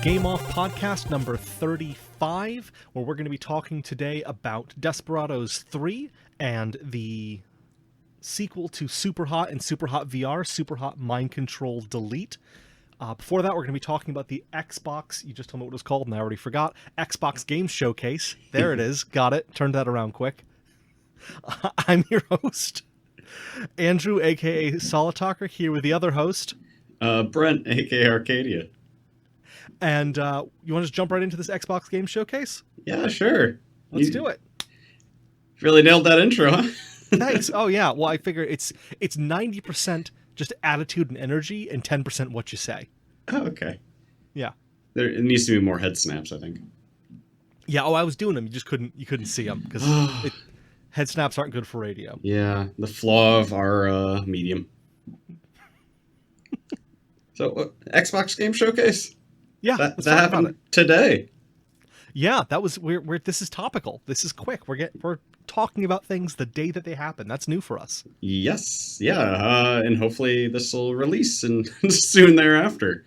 Game Off podcast number 35, where we're going to be talking today about Desperados III and the sequel to Superhot and Superhot VR, Superhot Mind Control Delete. Before that, we're going to be talking about the Xbox, you just told me what it was called and I already forgot, Xbox Game Showcase. There it is. Got it. Turned that around quick. I'm your host, Andrew, a.k.a. Solitalker, here with the other host. Brent, a.k.a. Arcadia. And you want to just jump right into this Xbox Game Showcase? Yeah, sure. Let's do it. Really nailed that intro, huh? Thanks. Oh, yeah. Well, I figure it's 90% just attitude and energy and 10% what you say. Oh, okay. Yeah. It needs to be more head snaps, I think. Yeah. Oh, I was doing them. You couldn't see them because head snaps aren't good for radio. Yeah, the flaw of our medium. So, Xbox Game Showcase? Yeah, that happened today. Yeah, that was we're this is topical. This is quick. We're talking about things the day that they happen. That's new for us. Yes, yeah, and hopefully this will release and soon thereafter.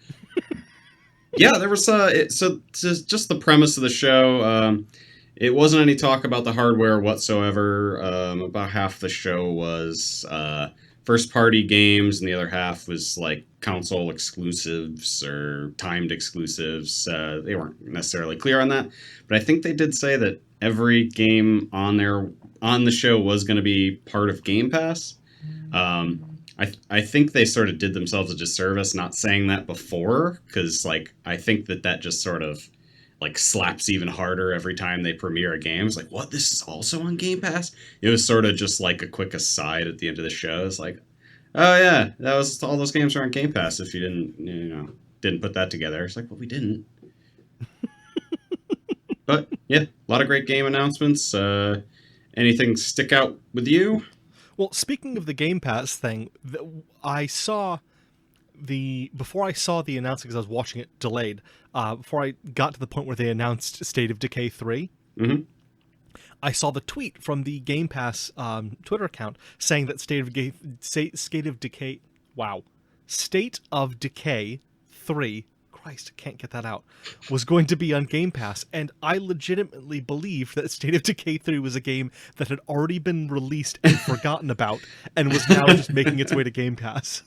Yeah, there was so just the premise of the show. It wasn't any talk about the hardware whatsoever. About half the show was first party games, and the other half was like console exclusives or timed exclusives. They weren't necessarily clear on that, but I think they did say that every game on the show was going to be part of Game Pass. I think they sort of did themselves a disservice not saying that before, because like I think that just sort of like slaps even harder every time they premiere a game. It's like, what? This is also on Game Pass? It was sort of just like a quick aside at the end of the show. It's like, oh yeah, that was all those games are on Game Pass. If you didn't put that together, it's like, well, we didn't. But yeah, a lot of great game announcements. Anything stick out with you? Well, speaking of the Game Pass thing, before I saw the announcement, because I was watching it delayed, before I got to the point where they announced State of Decay 3, I saw the tweet from the Game Pass Twitter account saying that State of Decay 3, Christ, I can't get that out, was going to be on Game Pass, and I legitimately believed that State of Decay 3 was a game that had already been released and forgotten about, and was now just making its way to Game Pass.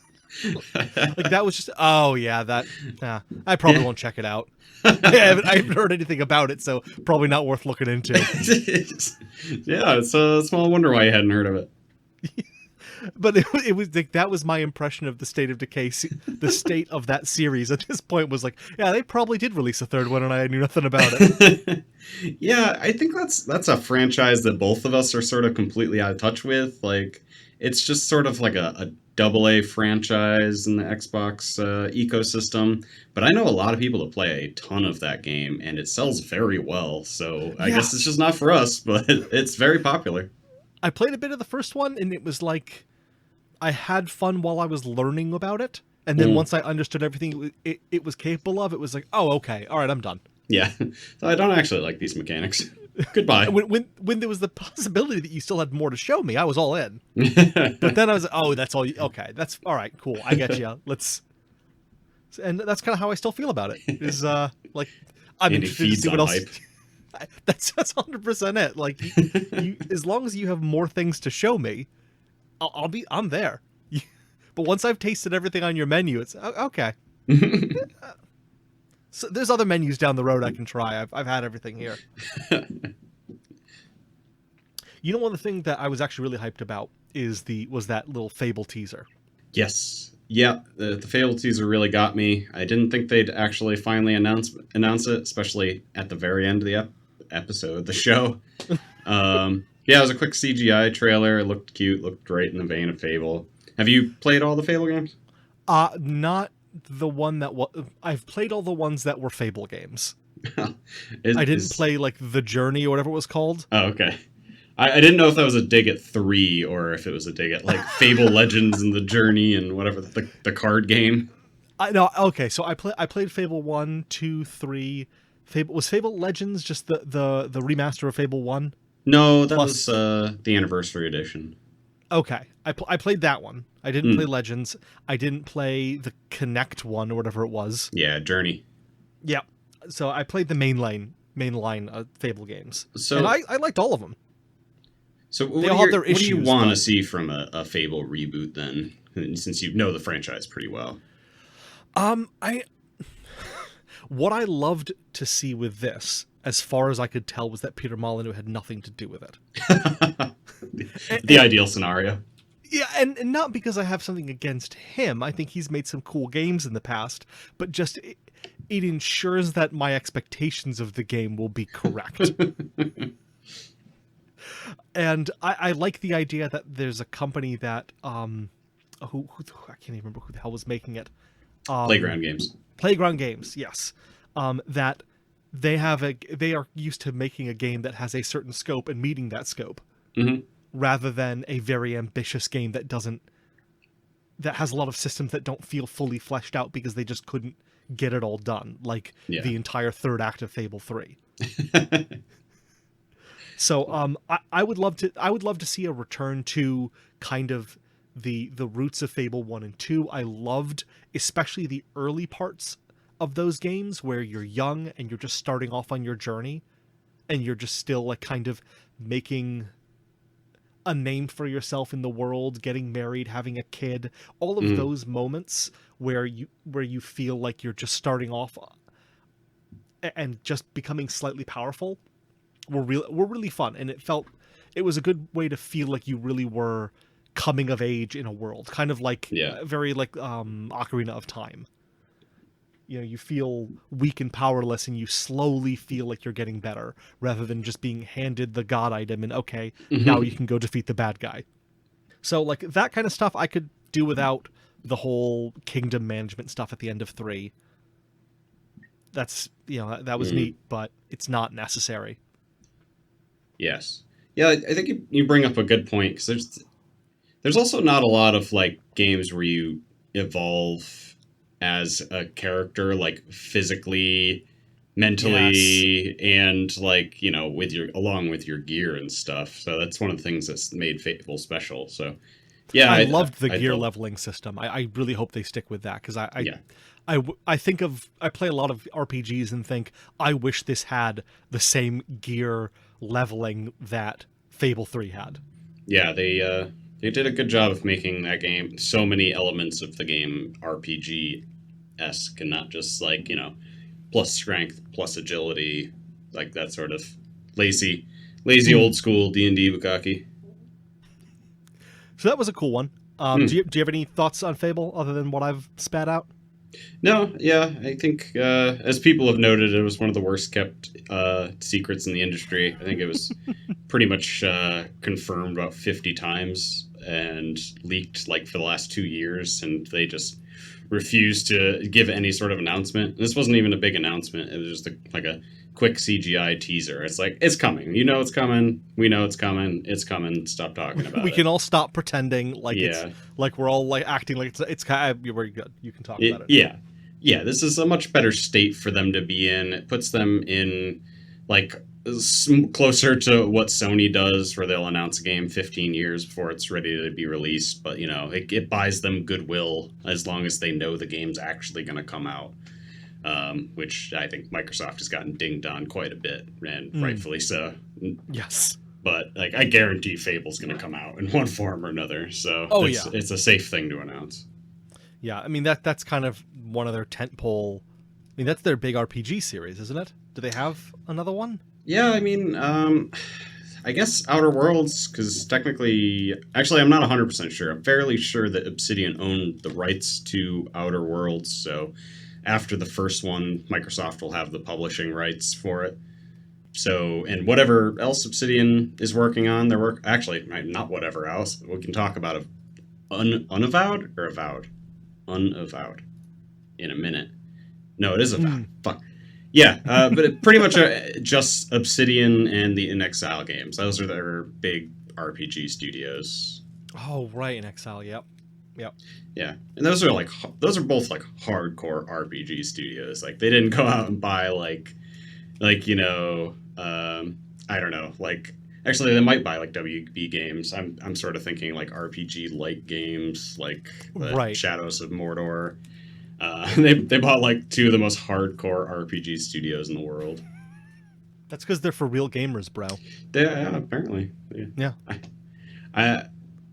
Like that was just I probably won't check it out. I haven't heard anything about it, so probably not worth looking into. Yeah, it's a small wonder why you hadn't heard of it. But it was like, that was my impression of the State of Decay, the state of that series at this point was like, yeah, they probably did release a third one and I knew nothing about it. Yeah, I think that's a franchise that both of us are sort of completely out of touch with. Like, it's just sort of like a AA franchise in the Xbox ecosystem, but I know a lot of people that play a ton of that game, and it sells very well, so I guess it's just not for us, but it's very popular. I played a bit of the first one, and it was like, I had fun while I was learning about it, and then once I understood everything it was capable of, it was like, oh, okay, alright, I'm done. Yeah. So I don't actually like these mechanics. Goodbye. When there was the possibility that you still had more to show me, I was all in. But then I was like, oh, that's all. Okay, that's all right. Cool. I get you. And that's kind of how I still feel about it. Is like I'm interested to see what else. That's 100% it. Like, you, as long as you have more things to show me, I'm there. But once I've tasted everything on your menu, it's okay. So there's other menus down the road I can try. I've had everything here. You know, one of the things that I was actually really hyped about was that little Fable teaser. Yes. Yeah, the Fable teaser really got me. I didn't think they'd actually finally announce it, especially at the very end of the episode, the show. Yeah, it was a quick CGI trailer. It looked cute, looked great in the vein of Fable. Have you played all the Fable games? Not the one that I've played all the ones that were Fable games. I didn't play like The Journey or whatever it was called. Oh, okay. I didn't know if that was a dig at 3 or if it was a dig at like Fable Legends and The Journey and whatever the card game. Okay, so I played Fable 1, 2, 3. Was Fable Legends just the remaster of Fable 1? No, that was the Anniversary Edition. Okay, I played that one. I didn't play Legends. I didn't play the Connect one or whatever it was. Yeah, Journey. Yeah. So I played the mainline Fable games, and So, I liked all of them. so They all have their what do you issues, want to but see from a Fable reboot then? Since you know the franchise pretty well. I what I loved to see with this, as far as I could tell, was that Peter Molyneux had nothing to do with it. The ideal scenario. Yeah, and not because I have something against him. I think he's made some cool games in the past, but just it ensures that my expectations of the game will be correct. And I like the idea that there's a company that who I can't even remember who the hell was making it. Playground games. Playground Games, yes. That they are used to making a game that has a certain scope and meeting that scope, rather than a very ambitious game that has a lot of systems that don't feel fully fleshed out because they just couldn't get it all done, like the entire third act of Fable 3. So I would love to see a return to kind of the roots of Fable 1 and 2. I loved especially the early parts of those games where you're young and you're just starting off on your journey and you're just still like kind of making a name for yourself in the world, getting married, having a kid, all of those moments where you feel like you're just starting off and just becoming slightly powerful were really fun, and it was a good way to feel like you really were coming of age in a world, kind of like very like Ocarina of Time. You know, you feel weak and powerless and you slowly feel like you're getting better rather than just being handed the god item and okay, now you can go defeat the bad guy. So like that kind of stuff I could do without the whole kingdom management stuff at the end of 3. That's, that was neat, but it's not necessary. Yes. Yeah, I think you bring up a good point, because there's also not a lot of like games where you evolve as a character, like physically, mentally, and like along with your gear and stuff. So that's one of the things that's made Fable special. So yeah, I loved the gear leveling system. I really hope they stick with that, because I play a lot of RPGs and think I wish this had the same gear leveling that Fable 3 had. Yeah, they did a good job of making that game, so many elements of the game, RPG-esque, and not just like, plus strength, plus agility, like that sort of lazy old school D&D bukkake. So that was a cool one. Do you have any thoughts on Fable other than what I've spat out? No, yeah, I think as people have noted, it was one of the worst kept secrets in the industry. I think it was pretty much confirmed about 50 times and leaked like for the last 2 years, and they just refused to give any sort of announcement. This wasn't even a big announcement. It was just like a quick CGI teaser. It's like, it's coming. You know it's coming. We know it's coming. It's coming. Stop talking about it. We can all stop pretending like it's like we're all like acting like it's kind of, you're very good. You can talk about it. Yeah. This is a much better state for them to be in. It puts them in like closer to what Sony does, where they'll announce a game 15 years before it's ready to be released. But it buys them goodwill as long as they know the game's actually going to come out. Which I think Microsoft has gotten dinged on quite a bit, and rightfully so. Yes. But like, I guarantee Fable's going to come out in one form or another. So it's a safe thing to announce. Yeah, I mean that's kind of one of their tentpole. I mean, that's their big RPG series, isn't it? Do they have another one? Yeah, I mean, I guess Outer Worlds, because technically, actually, I'm not 100% sure. I'm fairly sure that Obsidian owned the rights to Outer Worlds, so after the first one, Microsoft will have the publishing rights for it. So, and whatever else Obsidian is working on, actually, not whatever else. We can talk about Unavowed or Avowed? Unavowed in a minute. No, it is Avowed. Fuck. Yeah, but it pretty much just Obsidian and the In Exile games. Those are their big RPG studios. Oh, right, In Exile. Yep. Yeah, and those are both like hardcore RPG studios. Like, they didn't go out and buy I don't know, like, actually they might buy like WB games. I'm sort of thinking like RPG like games, like Shadows of Mordor. They bought like two of the most hardcore RPG studios in the world. That's because they're for real gamers, bro. Yeah, apparently. Yeah. I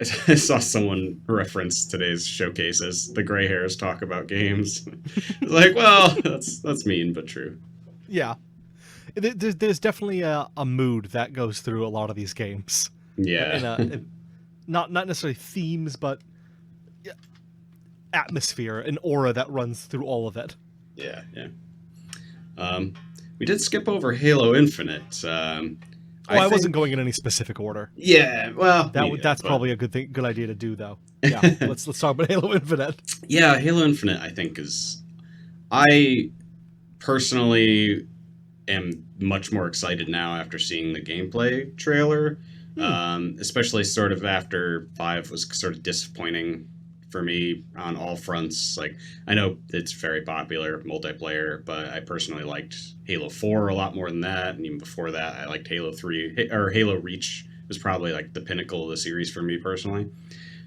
I saw someone reference today's showcase as the gray hairs talk about games. Like, well, that's mean but true. Yeah. There's definitely a mood that goes through a lot of these games. Yeah. Not necessarily themes, but atmosphere, an aura that runs through all of it. Yeah. We did skip over Halo Infinite. I wasn't going in any specific order. Yeah, well, that's probably a good idea to do, though. Yeah, let's talk about Halo Infinite. Yeah, Halo Infinite, I think I personally am much more excited now after seeing the gameplay trailer, especially sort of after 5 was sort of disappointing for me on all fronts. Like, I know it's very popular multiplayer, but I personally liked Halo 4 a lot more than that, and even before that I liked Halo 3, or Halo Reach was probably like the pinnacle of the series for me personally.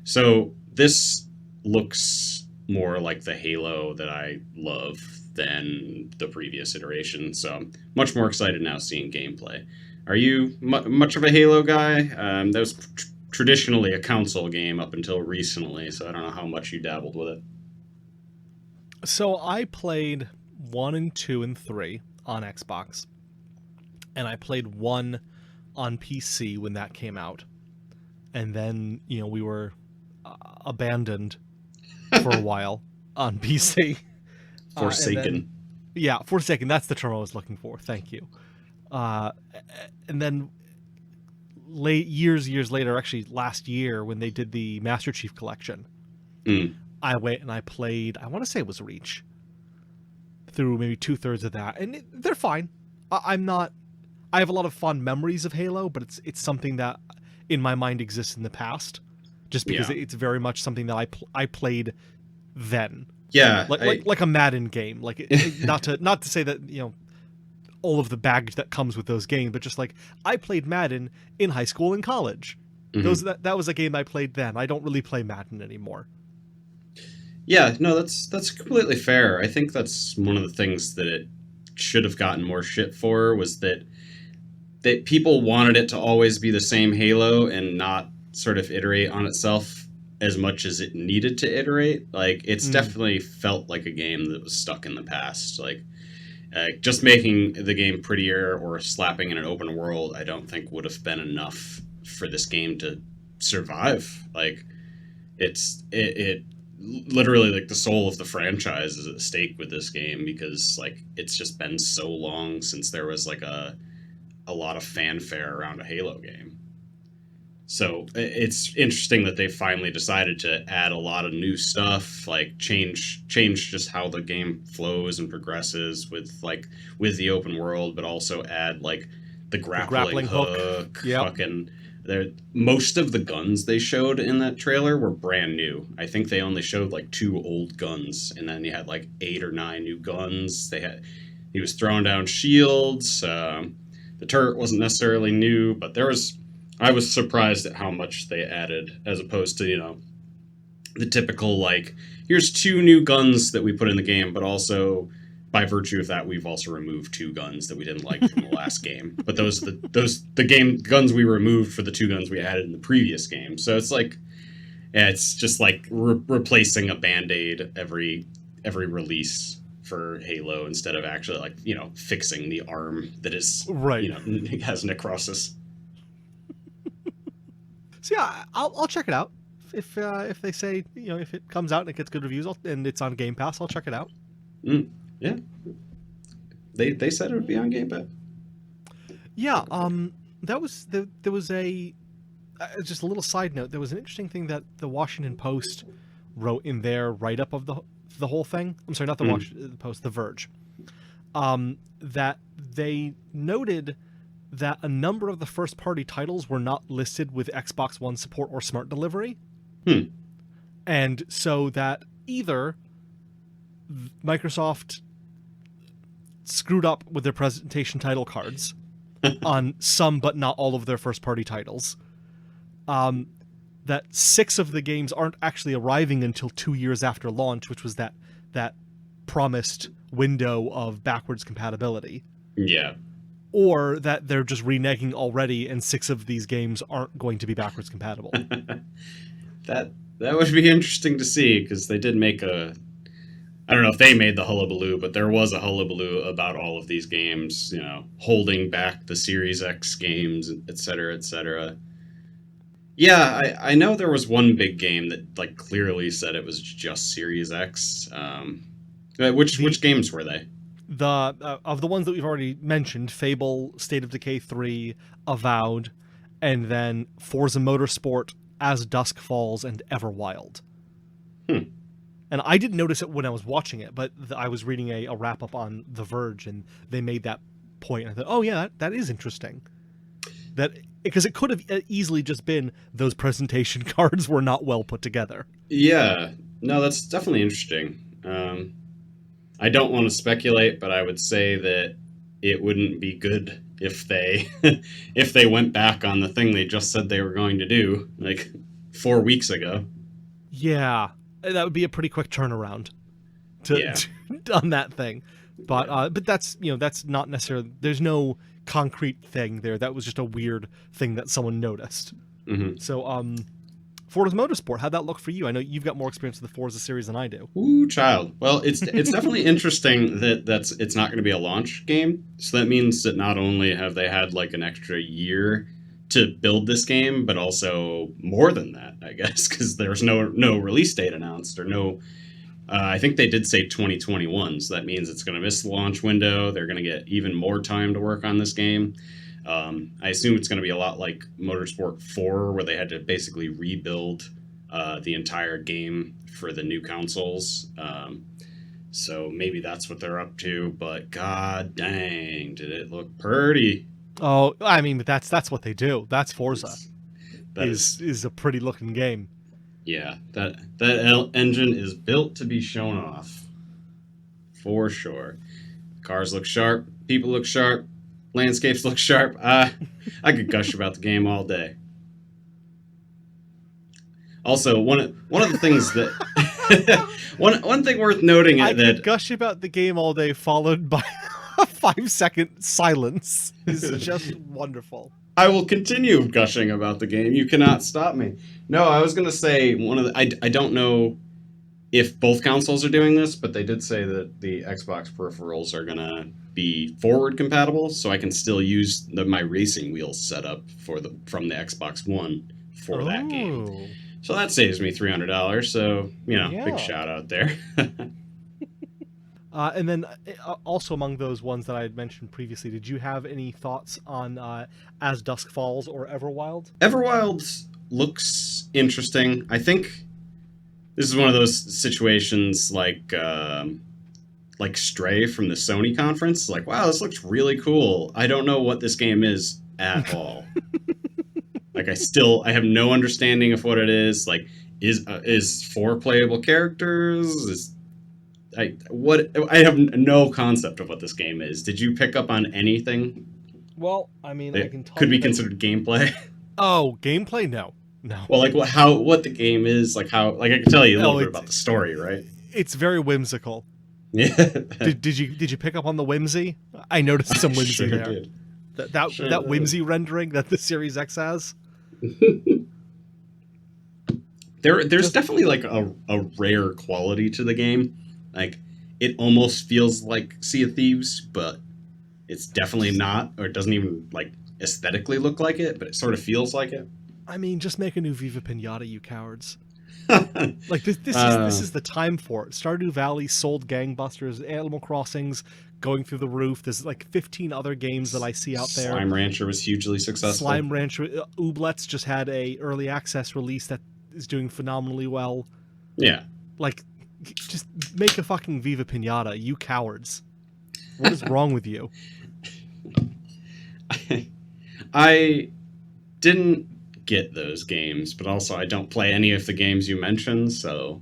So this looks more like the Halo that I love than the previous iteration, so I'm much more excited now seeing gameplay. Are you much of a Halo guy? That was traditionally a console game up until recently, so I don't know how much you dabbled with it. So I played 1 and 2 and 3 on Xbox, and I played 1 on PC when that came out, and then we were abandoned for a while on PC. Forsaken. Forsaken. That's the term I was looking for. Thank you. And then years later, actually last year, when they did the Master Chief Collection, I went and I played, I want to say it was Reach, through maybe 2/3 of that, and they're fine. I have a lot of fond memories of Halo, but it's something that in my mind exists in the past, just because it's very much something that I played then. Yeah, like a Madden game. Like not to say that all of the baggage that comes with those games, but just like I played Madden in high school and college. That was a game I played then. I don't really play Madden anymore. Yeah, no, that's completely fair. I think that's one of the things that it should have gotten more shit for, was that people wanted it to always be the same Halo and not sort of iterate on itself as much as it needed to iterate. Like, it's definitely felt like a game that was stuck in the past. Like, just making the game prettier or slapping in an open world, I don't think would have been enough for this game to survive. Like, it literally, like, the soul of the franchise is at stake with this game, because like it's just been so long since there was like a lot of fanfare around a Halo game. So it's interesting that they finally decided to add a lot of new stuff, like change just how the game flows and progresses with the open world, but also add like the grappling hook. Yep. Fucking most of the guns they showed in that trailer were brand new. I think they only showed like 2 old guns, and then you had like 8 or 9 new guns. He was throwing down shields. The turret wasn't necessarily new, but I was surprised at how much they added, as opposed to, the typical, like, here's 2 new guns that we put in the game, but also, by virtue of that, we've also removed 2 guns that we didn't like from the last game. But the game guns we removed for the 2 guns we added in the previous game. So it's like, it's just like replacing a Band-Aid every release for Halo, instead of actually, like, fixing the arm that is, right, has necrosis. So yeah, I'll check it out if they say if it comes out and it gets good reviews and it's on Game Pass, I'll check it out. Yeah, they said it would be on Game Pass. Yeah, there was a just a little side note. There was an interesting thing that the Washington Post wrote in their write up of the whole thing. I'm sorry, not the Washington Post, The Verge. That they noted that a number of the first-party titles were not listed with Xbox One support or Smart Delivery. And so that either Microsoft screwed up with their presentation title cards on some but not all of their first-party titles, that 6 of the games aren't actually arriving until 2 years after launch, which was that promised window of backwards compatibility, Yeah. or that they're just reneging already and 6 of these games aren't going to be backwards compatible. That would be interesting to see, because they did make a... I don't know if they made the hullabaloo, but there was a hullabaloo about all of these games, holding back the Series X games, et cetera, et cetera. Yeah, I know there was one big game that like clearly said it was just Series X. Which games were they? Of the ones that we've already mentioned, Fable, State of Decay 3, Avowed, and then Forza Motorsport, As Dusk Falls, and Everwild. And I didn't notice it when I was watching it, but I was reading a wrap-up on The Verge, and they made that point. I thought, oh yeah, that is interesting. Because it could have easily just been those presentation cards were not well put together. Yeah, no, that's definitely interesting. I don't want to speculate, but I would say that it wouldn't be good if they if they went back on the thing they just said they were going to do like 4 weeks ago. Yeah, that would be a pretty quick turnaround on that thing. But that's that's not necessarily, there's no concrete thing there. That was just a weird thing that someone noticed. Mm-hmm. So Forza Motorsport, how'd that look for you? I know you've got more experience with the Forza series than I do. Ooh, child. Well, it's definitely interesting that it's not going to be a launch game. So that means that not only have they had like an extra year to build this game, but also more than that, I guess, because there's no release date announced, or no. I think they did say 2021, so that means it's going to miss the launch window. They're going to get even more time to work on this game. I assume it's going to be a lot like Motorsport 4, where they had to basically rebuild the entire game for the new consoles. So maybe that's what they're up to, but god dang, did it look pretty. Oh, I mean, but that's what they do. That's Forza. That is a pretty looking game. Yeah, that engine is built to be shown off. For sure. Cars look sharp, people look sharp, landscapes look sharp. I could gush about the game all day. Also, one of the things that one thing worth noting I that could gush about the game all day, followed by a 5-second silence, is just wonderful. I will continue gushing about the game. You cannot stop me. No, I was going to say I don't know if both consoles are doing this, but they did say that the Xbox peripherals are going to be forward compatible, so I can still use my racing wheels setup from the Xbox One for that game. So that saves me $300. So, big shout out there. And then also among those ones that I had mentioned previously, did you have any thoughts on As Dusk Falls or Everwild? Everwild looks interesting. I think this is one of those situations like Stray from the Sony conference. Like, wow, this looks really cool. I don't know what this game is at all. Like, I have no understanding of what it is. Like, is 4 playable characters? I have no concept of what this game is. Did you pick up on anything? Well, I mean, I can tell could be considered gameplay. Oh, gameplay? No. Well, like what the game is, like I can tell you a little bit about the story, right? It's very whimsical. Yeah. Did you pick up on the whimsy? I noticed some whimsy sure there. Did. That whimsy rendering that the Series X has. There's definitely like a rare quality to the game. Like, it almost feels like Sea of Thieves, but it's definitely not, or it doesn't even like aesthetically look like it, but it sort of feels like it. I mean, just make a new Viva Pinata, you cowards. Like this is the time for it. Stardew Valley sold gangbusters, Animal Crossing's going through the roof. There's like 15 other games that I see out there. Slime Rancher was hugely successful. Slime Rancher, Ooblets just had a early access release that is doing phenomenally well. Yeah. Like, just make a fucking Viva Pinata, you cowards. What is wrong with you? I didn't get those games, but also I don't play any of the games you mentioned, so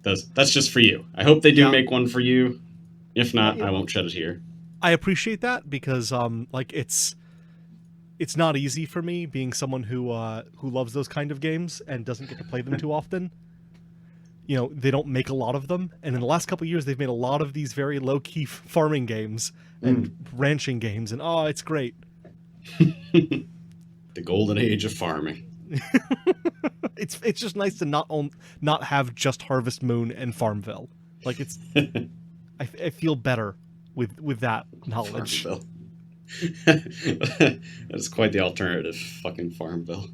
that's just for you. I hope they do make one for you. If not, I won't shed it here. I appreciate that, because like it's not easy for me, being someone who loves those kind of games and doesn't get to play them too often. they don't make a lot of them. And in the last couple of years, they've made a lot of these very low-key farming games and ranching games. And, it's great. The golden age of farming. It's just nice to not have just Harvest Moon and Farmville. Like, it's... I feel better with that knowledge. Farmville. That's quite the alternative. Fucking Farmville.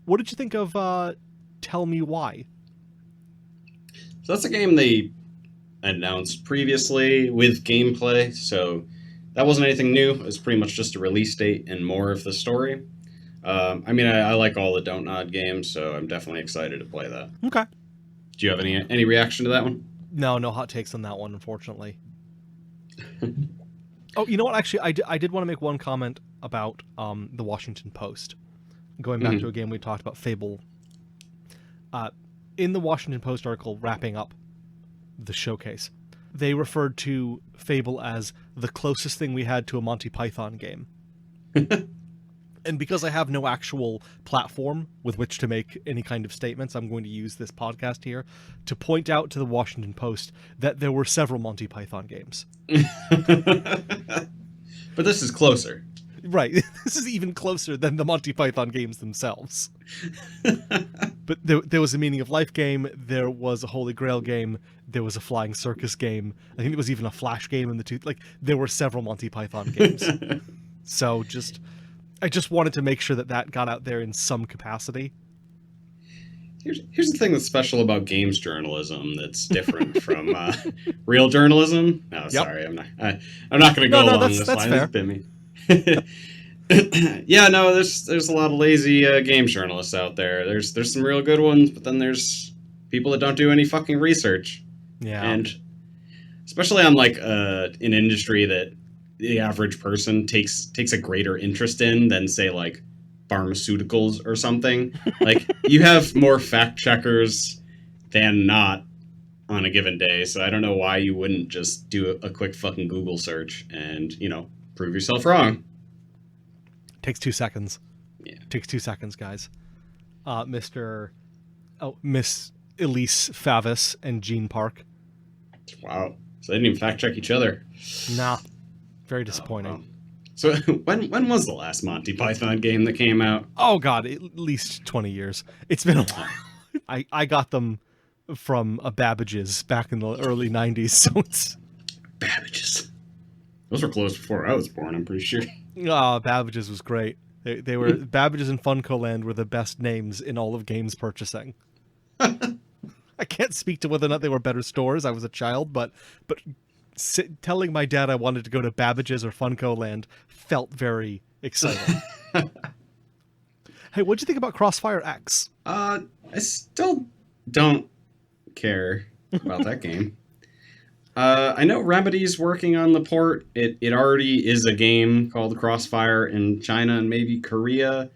What did you think of Tell Me Why? So that's a game they announced previously with gameplay, so that wasn't anything new. It was pretty much just a release date and more of the story. I like all the Don't Nod games, so I'm definitely excited to play that. Okay. Do you have any reaction to that one? No hot takes on that one, unfortunately. Oh, you know what? Actually, I did want to make one comment about the Washington Post. Going back to a game we talked about, Fable. In the Washington Post article wrapping up the showcase, they referred to Fable as the closest thing we had to a Monty Python game. And because I have no actual platform with which to make any kind of statements, I'm going to use this podcast here to point out to the Washington Post that there were several Monty Python games. But this is closer. Right. This is even closer than the Monty Python games themselves. But there was a Meaning of Life game, there was a Holy Grail game, there was a Flying Circus game, I think there was even a Flash game in the two. Like, there were several Monty Python games. So I just wanted to make sure that got out there in some capacity. Here's the thing that's special about games journalism that's different from real journalism. No, Yep. Sorry, I'm not going to go along this that's line. fair. It's bit me. Yeah, no, there's a lot of lazy games journalists out there. There's some real good ones, but then there's people that don't do any fucking research. Yeah. And especially on like an industry that the average person takes a greater interest in than, say, like pharmaceuticals or something. Like, you have more fact checkers than not on a given day, so I don't know why you wouldn't just do a quick fucking Google search and, prove yourself wrong. Takes 2 seconds. Yeah. Takes 2 seconds, guys. Miss Elise Favis and Gene Park. Wow. So they didn't even fact check each other. Nah. Very disappointing. Wow. So when was the last Monty Python game that came out? Oh god, at least 20 years. It's been a while. I got them from a Babbage's back in the early 90s, so it's... Babbage's. Those were closed before I was born, I'm pretty sure. Babbage's was great. They were... Babbage's and Funko Land were the best names in all of games purchasing. I can't speak to whether or not they were better stores. I was a child, but telling my dad I wanted to go to Babbage's or Funko Land felt very exciting. Hey, what'd you think about Crossfire X? I still don't care about that game. I know Remedy's working on the port. It already is a game called Crossfire in China and maybe Korea.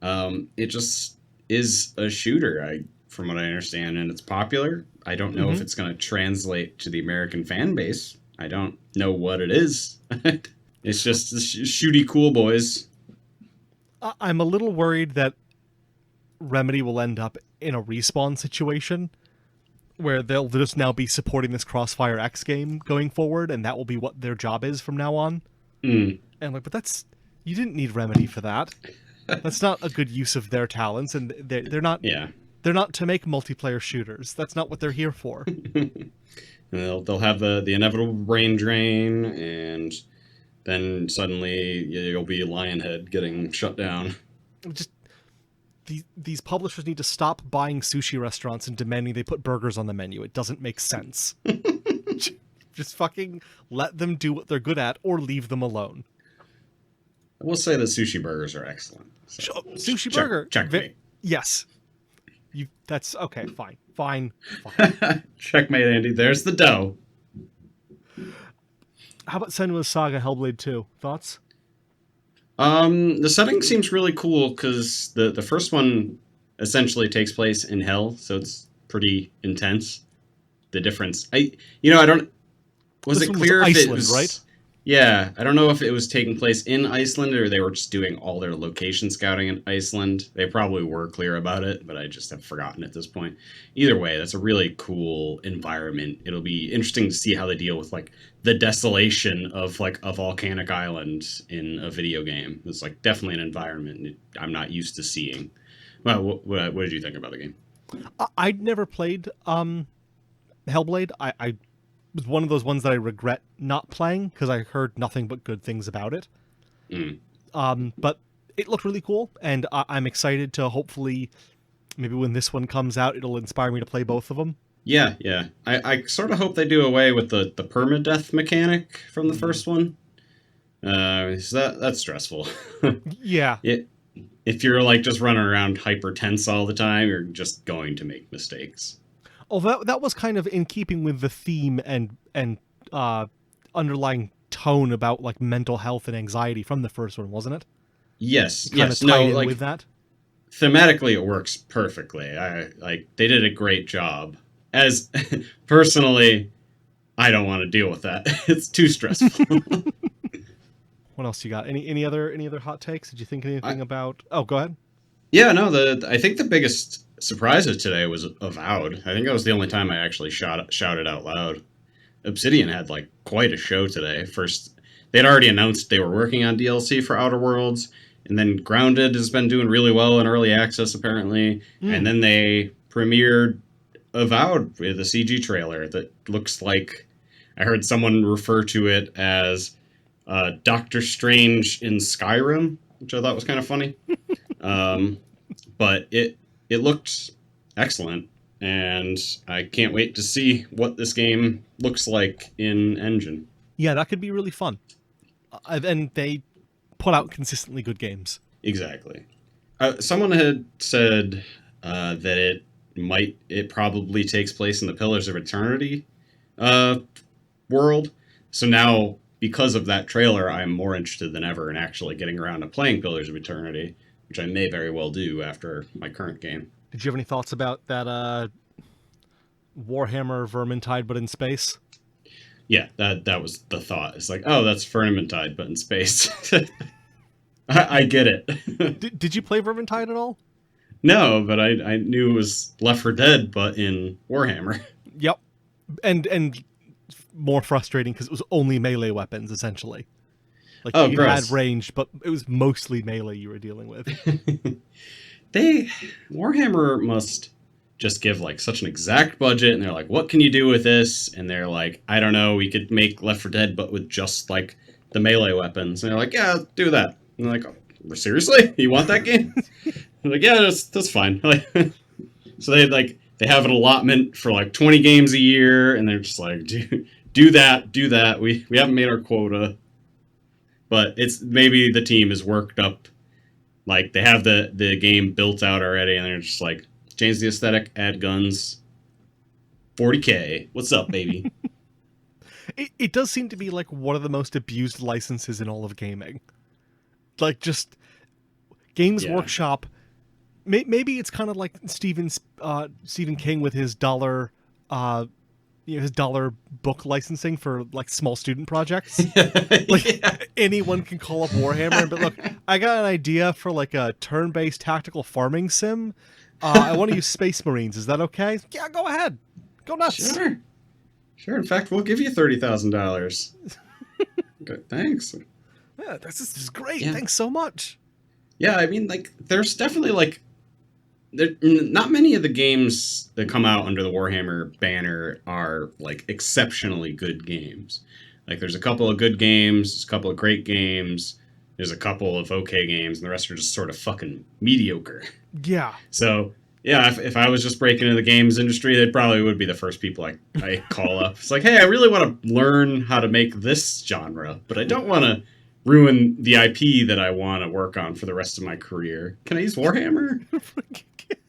It just is a shooter, from what I understand, and it's popular. I don't know if it's going to translate to the American fan base. I don't know what it is. It's just shooty cool boys. I'm a little worried that Remedy will end up in a Respawn situation where they'll just now be supporting this Crossfire X game going forward, and that will be what their job is from now on. And but you didn't need Remedy for that. That's not a good use of their talents, and they're not. Yeah. They're not to make multiplayer shooters. That's not what they're here for. And they'll have the inevitable brain drain, and then suddenly you'll be Lionhead getting shut down. Just these publishers need to stop buying sushi restaurants and demanding they put burgers on the menu. It doesn't make sense. Just fucking let them do what they're good at, or leave them alone. I will say that sushi burgers are excellent. So sushi burger. Checkmate. Yes. That's okay. Fine. Checkmate, Andy. There's the dough. How about Senua's Saga Hellblade 2? Thoughts? The setting seems really cool because the first one essentially takes place in hell, so it's pretty intense. The difference, I don't. Was this it clear was if Iceland, it was right? Yeah, I don't know if it was taking place in Iceland or they were just doing all their location scouting in Iceland. They probably were clear about it, but I just have forgotten at this point. Either way, that's a really cool environment. It'll be interesting to see how they deal with like the desolation of like a volcanic island in a video game. It's like definitely an environment I'm not used to seeing. Well, what did you think about the game? I'd never played Hellblade. I was one of those ones that I regret not playing because I heard nothing but good things about it. Mm. But it looked really cool, and I'm excited to hopefully, maybe when this one comes out, it'll inspire me to play both of them. Yeah, yeah. I sort of hope they do away with the permadeath mechanic from the first one. That's stressful. Yeah. If you're like just running around hyper tense all the time, you're just going to make mistakes. Oh, that was kind of in keeping with the theme and underlying tone about like mental health and anxiety from the first one, wasn't it? Yes, Kind yes. of tied No, in like with that. thematically it works perfectly. I like they did a great job. As personally, I don't want to deal with that. It's too stressful. What else you got? Any other hot takes? Did you think anything about? Oh, go ahead. Yeah, no, I think the biggest surprise of today was Avowed. I think that was the only time I actually shouted out loud. Obsidian had like quite a show today. First, they'd already announced they were working on DLC for Outer Worlds, and then Grounded has been doing really well in early access apparently, and then they premiered Avowed with a CG trailer that looks like, I heard someone refer to it as Doctor Strange in Skyrim, which I thought was kind of funny. But it looked excellent, and I can't wait to see what this game looks like in Engine. Yeah, that could be really fun. And they put out consistently good games. Exactly. Someone had said that it probably takes place in the Pillars of Eternity world. So now, because of that trailer, I'm more interested than ever in actually getting around to playing Pillars of Eternity, which I may very well do after my current game. Did you have any thoughts about that Warhammer Vermintide but in space? Yeah, that was the thought. It's like, oh, that's Vermintide but in space. I get it. Did you play Vermintide at all? No, but I knew it was Left 4 Dead but in Warhammer. Yep. And more frustrating because it was only melee weapons, essentially. Like, you gross. had range, but it was mostly melee you were dealing with. Warhammer must just give like such an exact budget, and they're like, what can you do with this? And they're like, I don't know, we could make Left 4 Dead but with just like the melee weapons. And they're like, yeah, do that. And they're like, oh, seriously? You want that game? They're like, yeah, that's fine. So they have an allotment for like 20 games a year, and they're just like, do that. We haven't made our quota. But it's maybe the team is worked up, like they have the game built out already, and they're just like, change the aesthetic, add guns, $40K. What's up, baby? It does seem to be like one of the most abused licenses in all of gaming. Like, just Games Workshop. Maybe it's kind of like Stephen King with his dollar book licensing for like small student projects. Anyone can call up Warhammer, but look, I got an idea for like a turn-based tactical farming sim. I want to use Space Marines. Is that okay? Yeah, go ahead. Go nuts. Sure. In fact, we'll give you $30,000. Good, thanks. Yeah, this is great. Yeah. Thanks so much. Yeah, I mean, like, there's definitely like, not many of the games that come out under the Warhammer banner are like exceptionally good games. Like, there's a couple of good games, there's a couple of great games, there's a couple of okay games, and the rest are just sort of fucking mediocre. Yeah. So, yeah, if I was just breaking into the games industry, they probably would be the first people I call up. It's like, hey, I really want to learn how to make this genre, but I don't want to ruin the IP that I want to work on for the rest of my career. Can I use Warhammer?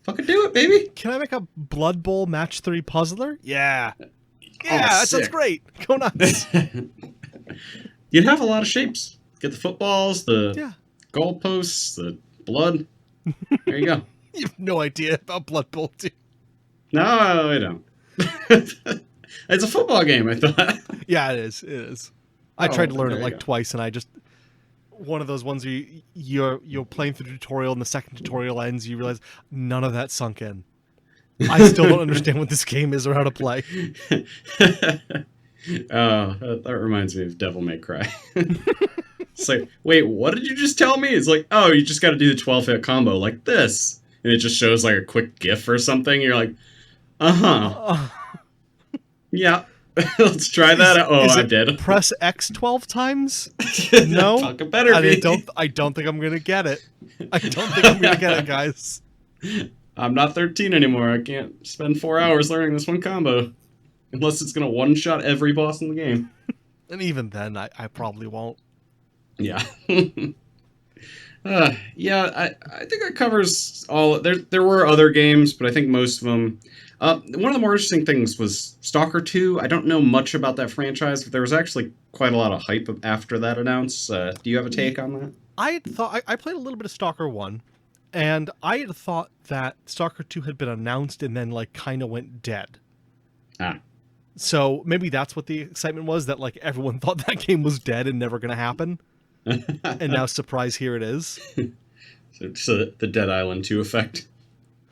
Fucking do it, baby. Can I make a Blood Bowl Match 3 puzzler? Yeah. Yeah, that sick. sounds great. Go nuts. You'd have a lot of shapes. Get the footballs, the goalposts, the blood. There you go. You have no idea about Blood Bowl 2. No, I don't. It's a football game, I thought. Yeah, it is. It is. I tried to learn it there you like go. twice, and I just one of those ones where you're playing through the tutorial, and the second tutorial ends, you realize none of that sunk in. I still don't understand what this game is or how to play. Oh, that reminds me of Devil May Cry. It's like, wait, what did you just tell me? It's like, oh, you just got to do the 12-hit combo like this. And it just shows like a quick GIF or something. You're like, uh-huh. Yeah. Let's try that out. Oh, I did. Press X 12 times? No? Fucking better be. I don't think I'm going to get it. I don't think I'm going to get it, guys. I'm not 13 anymore. I can't spend 4 hours learning this one combo. Unless it's going to one-shot every boss in the game. And even then, I probably won't. Yeah. Yeah, I think that covers all. There were other games, but I think most of them. One of the more interesting things was Stalker 2. I don't know much about that franchise, but there was actually quite a lot of hype after that announced. Do you have a take on that? I played a little bit of Stalker 1, and I had thought that Stalker 2 had been announced and then like kind of went dead. Ah. So maybe that's what the excitement was, that like everyone thought that game was dead and never going to happen. And now, surprise, here it is. So the Dead Island 2 effect.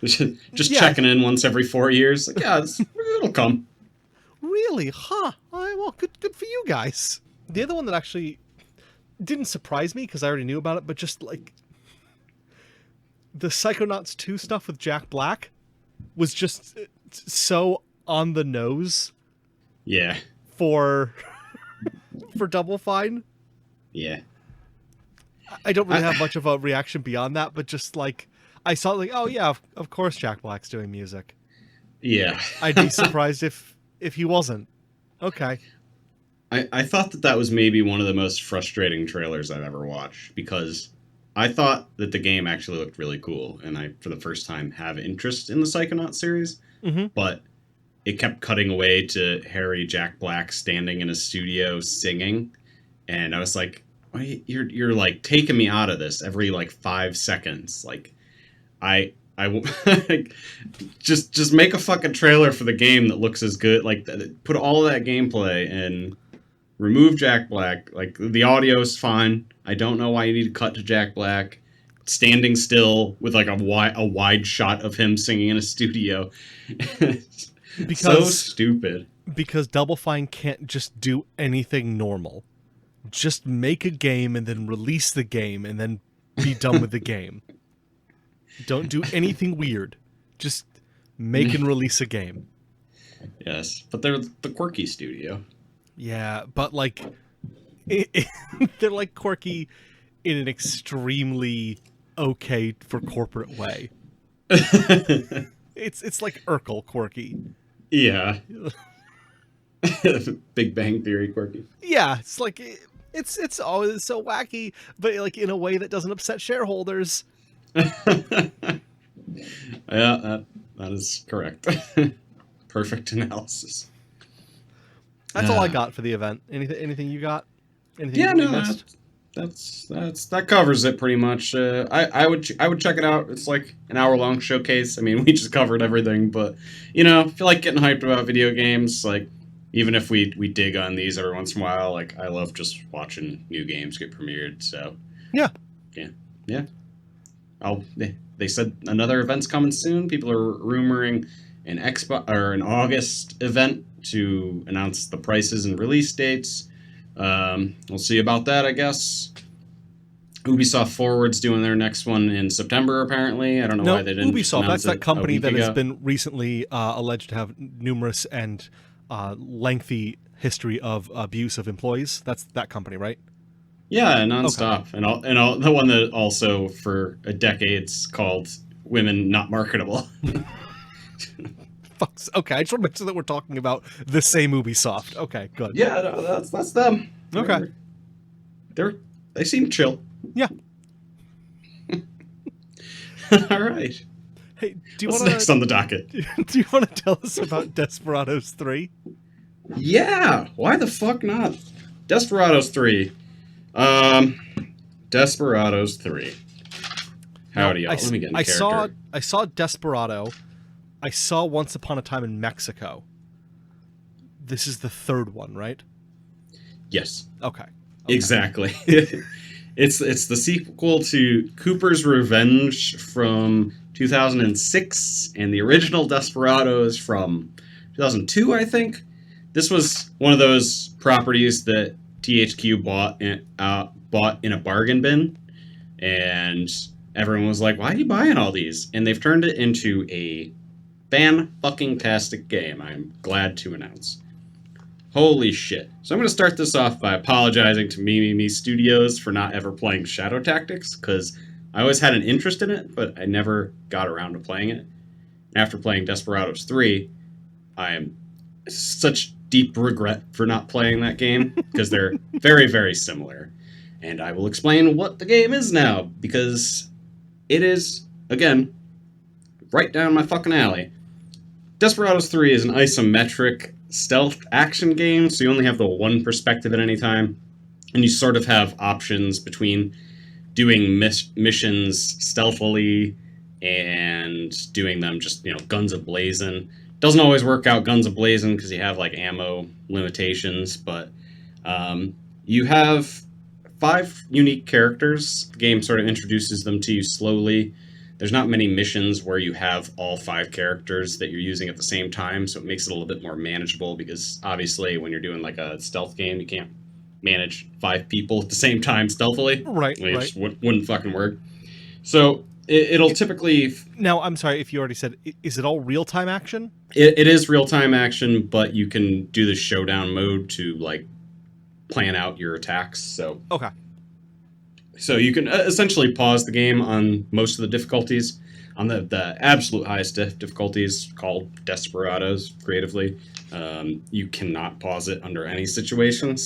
Just checking in once every 4 years. Like, yeah, it'll come. Really? Huh. Well, good for you guys. The other one that actually didn't surprise me, because I already knew about it, but just like the Psychonauts 2 stuff with Jack Black was just so on the nose. Yeah. For Double Fine. Yeah. I don't really have much of a reaction beyond that, but just like I saw, like, oh yeah, of course Jack Black's doing music. Yeah. I'd be surprised if he wasn't. Okay. I thought that was maybe one of the most frustrating trailers I've ever watched, because I thought that the game actually looked really cool, and I, for the first time, have interest in the Psychonauts series, but it kept cutting away to Harry Jack Black standing in a studio singing, and I was like, you're like taking me out of this every like 5 seconds. Like, I just make a fucking trailer for the game that looks as good. Like, put all of that gameplay and remove Jack Black. Like, the audio is fine. I don't know why you need to cut to Jack Black standing still with like a wide shot of him singing in a studio. Because so stupid. Because Double Fine can't just do anything normal. Just make a game and then release the game and then be done with the game. Don't do anything weird. Just make and release a game. Yes, but they're the quirky studio. Yeah, but like they're like quirky in an extremely okay for corporate way. It's like Urkel quirky. Yeah. Big Bang Theory quirky. Yeah, it's like it's always so wacky, but like in a way that doesn't upset shareholders. Yeah, that is correct. Perfect analysis. That's all I got for the event. Anything you got? Anything yeah, you no, that covers it pretty much. I would check it out. It's like an hour-long showcase. I mean, we just covered everything, but you know, I feel like getting hyped about video games. Like, even if we dig on these every once in a while, like, I love just watching new games get premiered. So yeah. They said another event's coming soon. People are rumoring an August event to announce the prices and release dates. We'll see about that, I guess. Ubisoft Forward's doing their next one in September, apparently. I don't know why they didn't. Ubisoft, that's that company that has been recently alleged to have numerous and lengthy history of abuse of employees. That's that company, right? Yeah, nonstop. Okay. And all, the one that also for decades called women not marketable. Okay, I just want to make sure that we're talking about the same Ubisoft. Okay, good. Yeah, no, that's them. Okay. They seem chill. Yeah. All right. Hey, What's next on the docket? Do you want to tell us about Desperados 3? Yeah, why the fuck not? Desperados 3. Desperados 3. Howdy, y'all. Let me get in character. I saw Desperado. I saw Once Upon a Time in Mexico. This is the third one, right? Yes, Okay. exactly. It's the sequel to Cooper's Revenge from 2006, and the original Desperados from 2002, I think. This was one of those properties that THQ bought in a bargain bin, and everyone was like, "Why are you buying all these?" And they've turned it into a fan-fucking-tastic game, I'm glad to announce. Holy shit. So I'm going to start this off by apologizing to Me Studios for not ever playing Shadow Tactics, because I always had an interest in it, but I never got around to playing it. After playing Desperados 3, I am such deep regret for not playing that game, because they're very, very similar. And I will explain what the game is now, because it is, again, right down my fucking alley. Desperados 3 is an isometric stealth action game, so you only have the one perspective at any time, and you sort of have options between doing missions stealthily and doing them just, guns a-blazing. Doesn't always work out guns a-blazing because you have, ammo limitations, but you have 5 unique characters. The game sort of introduces them to you slowly. There's not many missions where you have all 5 characters that you're using at the same time, so it makes it a little bit more manageable, because obviously when you're doing a stealth game, you can't manage 5 people at the same time stealthily. Right, It right. just wouldn't fucking work. So it'll typically... Now, I'm sorry if you already said, is it all real-time action? It is real-time action, but you can do the showdown mode to, plan out your attacks, so... Okay. So you can essentially pause the game on most of the difficulties. On the absolute highest difficulties, called Desperados creatively, you cannot pause it under any situation.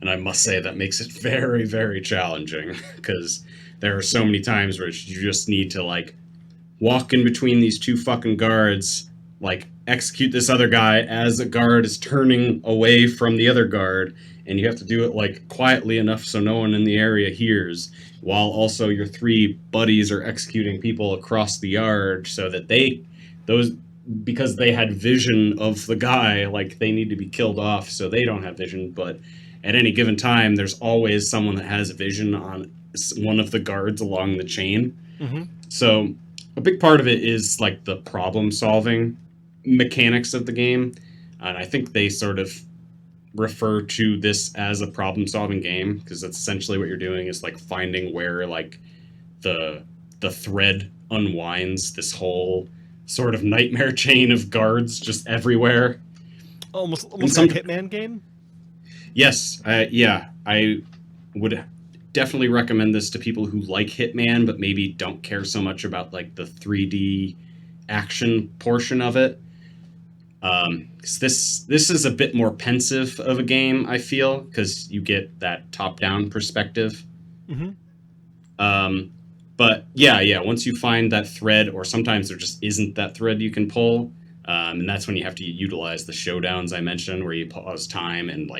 And I must say that makes it very, very challenging, because there are so many times where you just need to walk in between these 2 fucking guards, execute this other guy as a guard is turning away from the other guard. And you have to do it quietly enough so no one in the area hears, while also your 3 buddies are executing people across the yard, so that because they had vision of the guy, they need to be killed off so they don't have vision. But at any given time, there's always someone that has vision on one of the guards along the chain. Mm-hmm. So a big part of it is the problem solving mechanics of the game, and I think they sort of refer to this as a problem-solving game, because that's essentially what you're doing, is finding where the thread unwinds this whole sort of nightmare chain of guards just everywhere. Almost like a Hitman game? Yes, I would definitely recommend this to people who like Hitman, but maybe don't care so much about the 3D action portion of it. This is a bit more pensive of a game, I feel, because you get that top-down perspective. Mm-hmm. But once you find that thread, or sometimes there just isn't that thread you can pull, and that's when you have to utilize the showdowns I mentioned, where you pause time and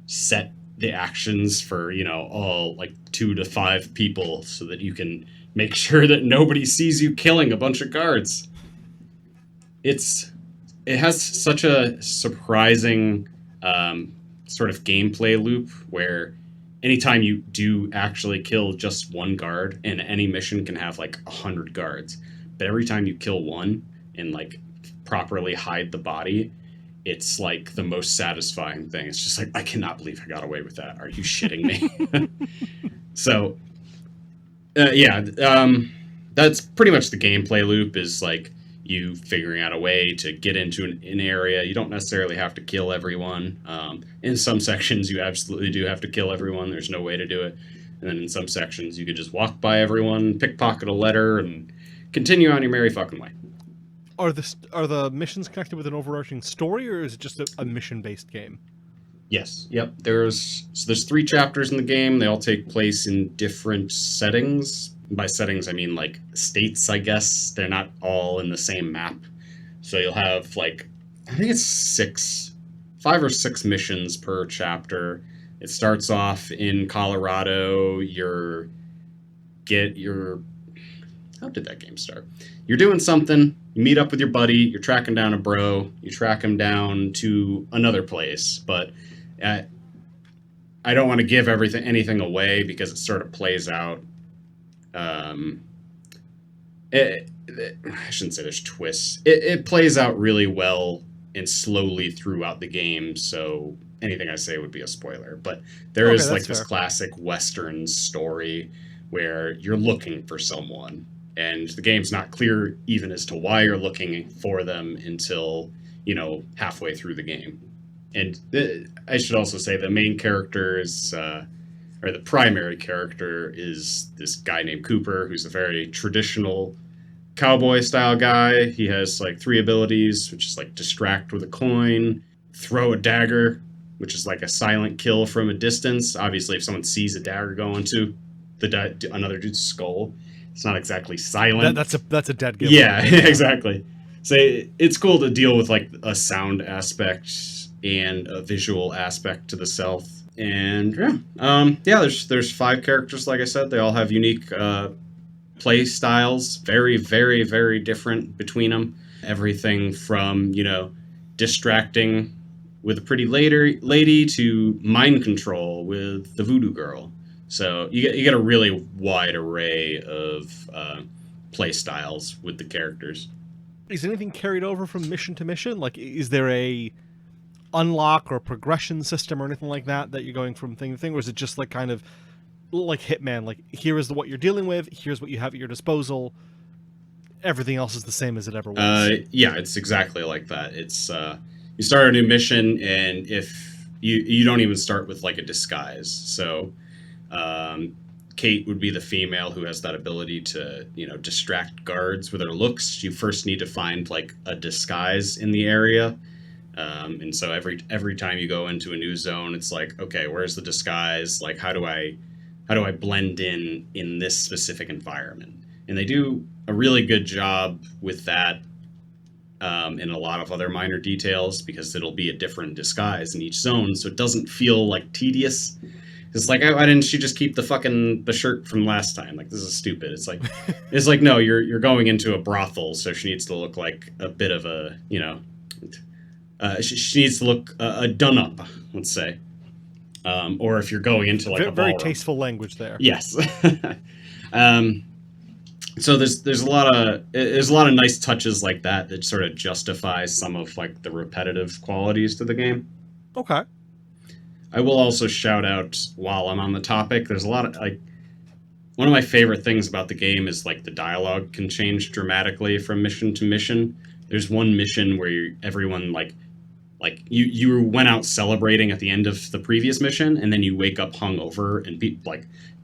set the actions for all 2 to 5 people, so that you can make sure that nobody sees you killing a bunch of guards. It has such a surprising sort of gameplay loop, where anytime you do actually kill just one guard, and any mission can have 100 guards, but every time you kill one and properly hide the body, it's the most satisfying thing. It's just I cannot believe I got away with that. Are you shitting me? So that's pretty much the gameplay loop, is you figuring out a way to get into an area. You don't necessarily have to kill everyone. In some sections, you absolutely do have to kill everyone. There's no way to do it. And then in some sections, you could just walk by everyone, pickpocket a letter, and continue on your merry fucking way. Are the missions connected with an overarching story, or is it just a mission-based game? Yes. Yep. There's 3 chapters in the game. They all take place in different settings. By settings, I mean states, I guess. They're not all in the same map. So you'll have I think it's 5 or 6 missions per chapter. It starts off in Colorado. How did that game start? You're doing something, you meet up with your buddy, you're tracking down a bro, you track him down to another place, but I don't want to give anything away because it sort of plays out. Um, I shouldn't say there's twists. It plays out really well and slowly throughout the game, so anything I say would be a spoiler. But there Okay, is like that's this fair. classic Western story where you're looking for someone, and the game's not clear even as to why you're looking for them until, halfway through the game. And I should also say the main character is, or the primary character is this guy named Cooper, who's a very traditional cowboy style guy. He has like three abilities, which is like distract with a coin, throw a dagger, which is like a silent kill from a distance. Obviously, if someone sees a dagger going to another dude's skull, it's not exactly silent. That's a dead giveaway. Yeah, exactly. So it's cool to deal with like a sound aspect and a visual aspect to the stealth. And there's 5 characters. Like I said, they all have unique play styles, very, very, very different between them. Everything from, distracting with a pretty lady to mind control with the voodoo girl. So you get a really wide array of play styles with the characters. Is anything carried over from mission to mission? Like, is there a unlock or progression system or anything like that you're going from thing to thing, or is it just like kind of like Hitman, like here is what you're dealing with, here's what you have at your disposal, everything else is the same as it ever was? Yeah, it's exactly like that. It's you start a new mission, and if you don't even start with like a disguise. So Kate would be the female who has that ability to distract guards with her looks. You first need to find like a disguise in the area. And so every time you go into a new zone, it's like, okay, where's the disguise? Like, how do I blend in this specific environment? And they do a really good job with that in a lot of other minor details, because it'll be a different disguise in each zone, so it doesn't feel like tedious. It's like, why didn't she just keep the shirt from last time? Like, this is stupid. It's like no, you're going into a brothel, so she needs to look like a bit of a she needs to look done up, let's say. Or if you're going into like a very ballroom. tasteful language there. Yes. So there's a lot of nice touches like that sort of justify some of like the repetitive qualities to the game. Okay. I will also shout out, while I'm on the topic, there's a lot of like, one of my favorite things about the game is like the dialogue can change dramatically from mission to mission. There's one mission where everyone like you went out celebrating at the end of the previous mission, and then you wake up hungover, and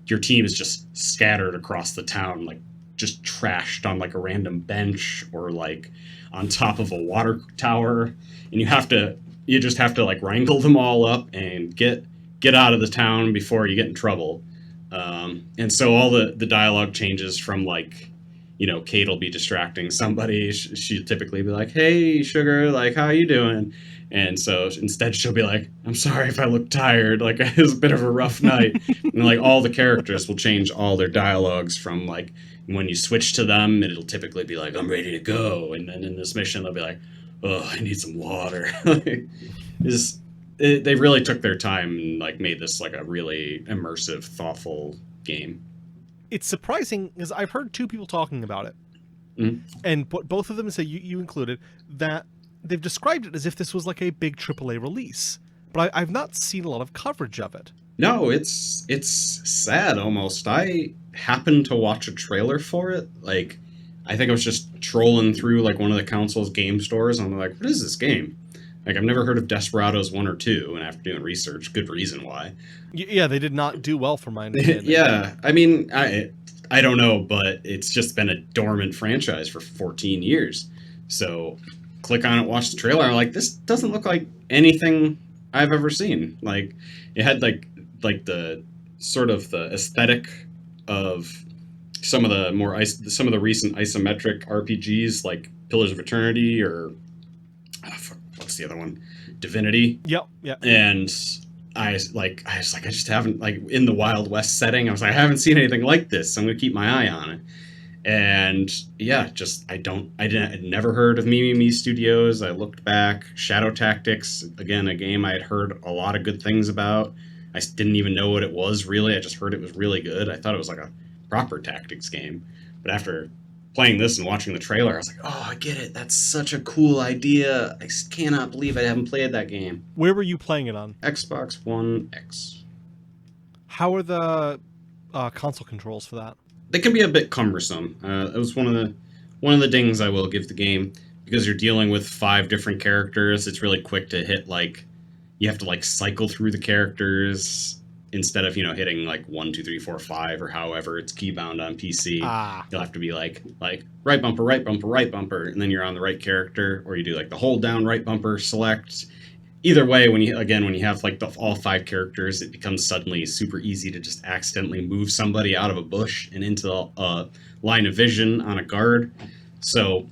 your team is just scattered across the town, like just trashed on like a random bench or like on top of a water tower, and you just have to like wrangle them all up and get out of the town before you get in trouble. And so all the dialogue changes from like, Kate will be distracting somebody. She'll typically be like, "Hey, sugar, like, how you doing?" And so instead she'll be like, "I'm sorry if I look tired. Like, it was a bit of a rough night." And like all the characters will change all their dialogues from like, when you switch to them, it'll typically be like, "I'm ready to go." And then in this mission, they'll be like, "Oh, I need some water." They really took their time and like made this like a really immersive, thoughtful game. It's surprising, because I've heard 2 people talking about it, and both of them say, you included, that they've described it as if this was like a big AAA release, but I've not seen a lot of coverage of it. No, it's sad almost. I happened to watch a trailer for it. Like, I think I was just trolling through like one of the console's game stores, and I'm like, "What is this game?" Like, I've never heard of Desperados 1 or 2, and after doing research, good reason why. Yeah, they did not do well, from my understanding. Yeah, I mean, I don't know, but it's just been a dormant franchise for 14 years. So, click on it, watch the trailer, I'm like, this doesn't look like anything I've ever seen. Like, it had like the sort of the aesthetic of some of the recent isometric RPGs, like Pillars of Eternity or what's the other one? Divinity. Yep. And I just haven't, like, in the Wild West setting, I was like, I haven't seen anything like this, so I'm gonna keep my eye on it. And yeah, I'd never heard of Mimimi Studios. I looked back. Shadow Tactics, again, a game I had heard a lot of good things about. I didn't even know what it was really. I just heard it was really good. I thought it was like a proper tactics game. But after playing this and watching the trailer, I was like, oh, I get it. That's such a cool idea. I cannot believe I haven't played that game. Where were you playing it on? Xbox One X. How are the console controls for that? They can be a bit cumbersome. It was one of the dings I will give the game, because you're dealing with 5 different characters. It's really quick to hit, like, you have to like cycle through the characters instead of, hitting like 1, 2, 3, 4, 5 or however it's keybound on PC. You'll have to be like right bumper, right bumper, right bumper, and then you're on the right character, or you do like the hold down right bumper select. Either way, when you have like all 5 characters, it becomes suddenly super easy to just accidentally move somebody out of a bush and into a line of vision on a guard. So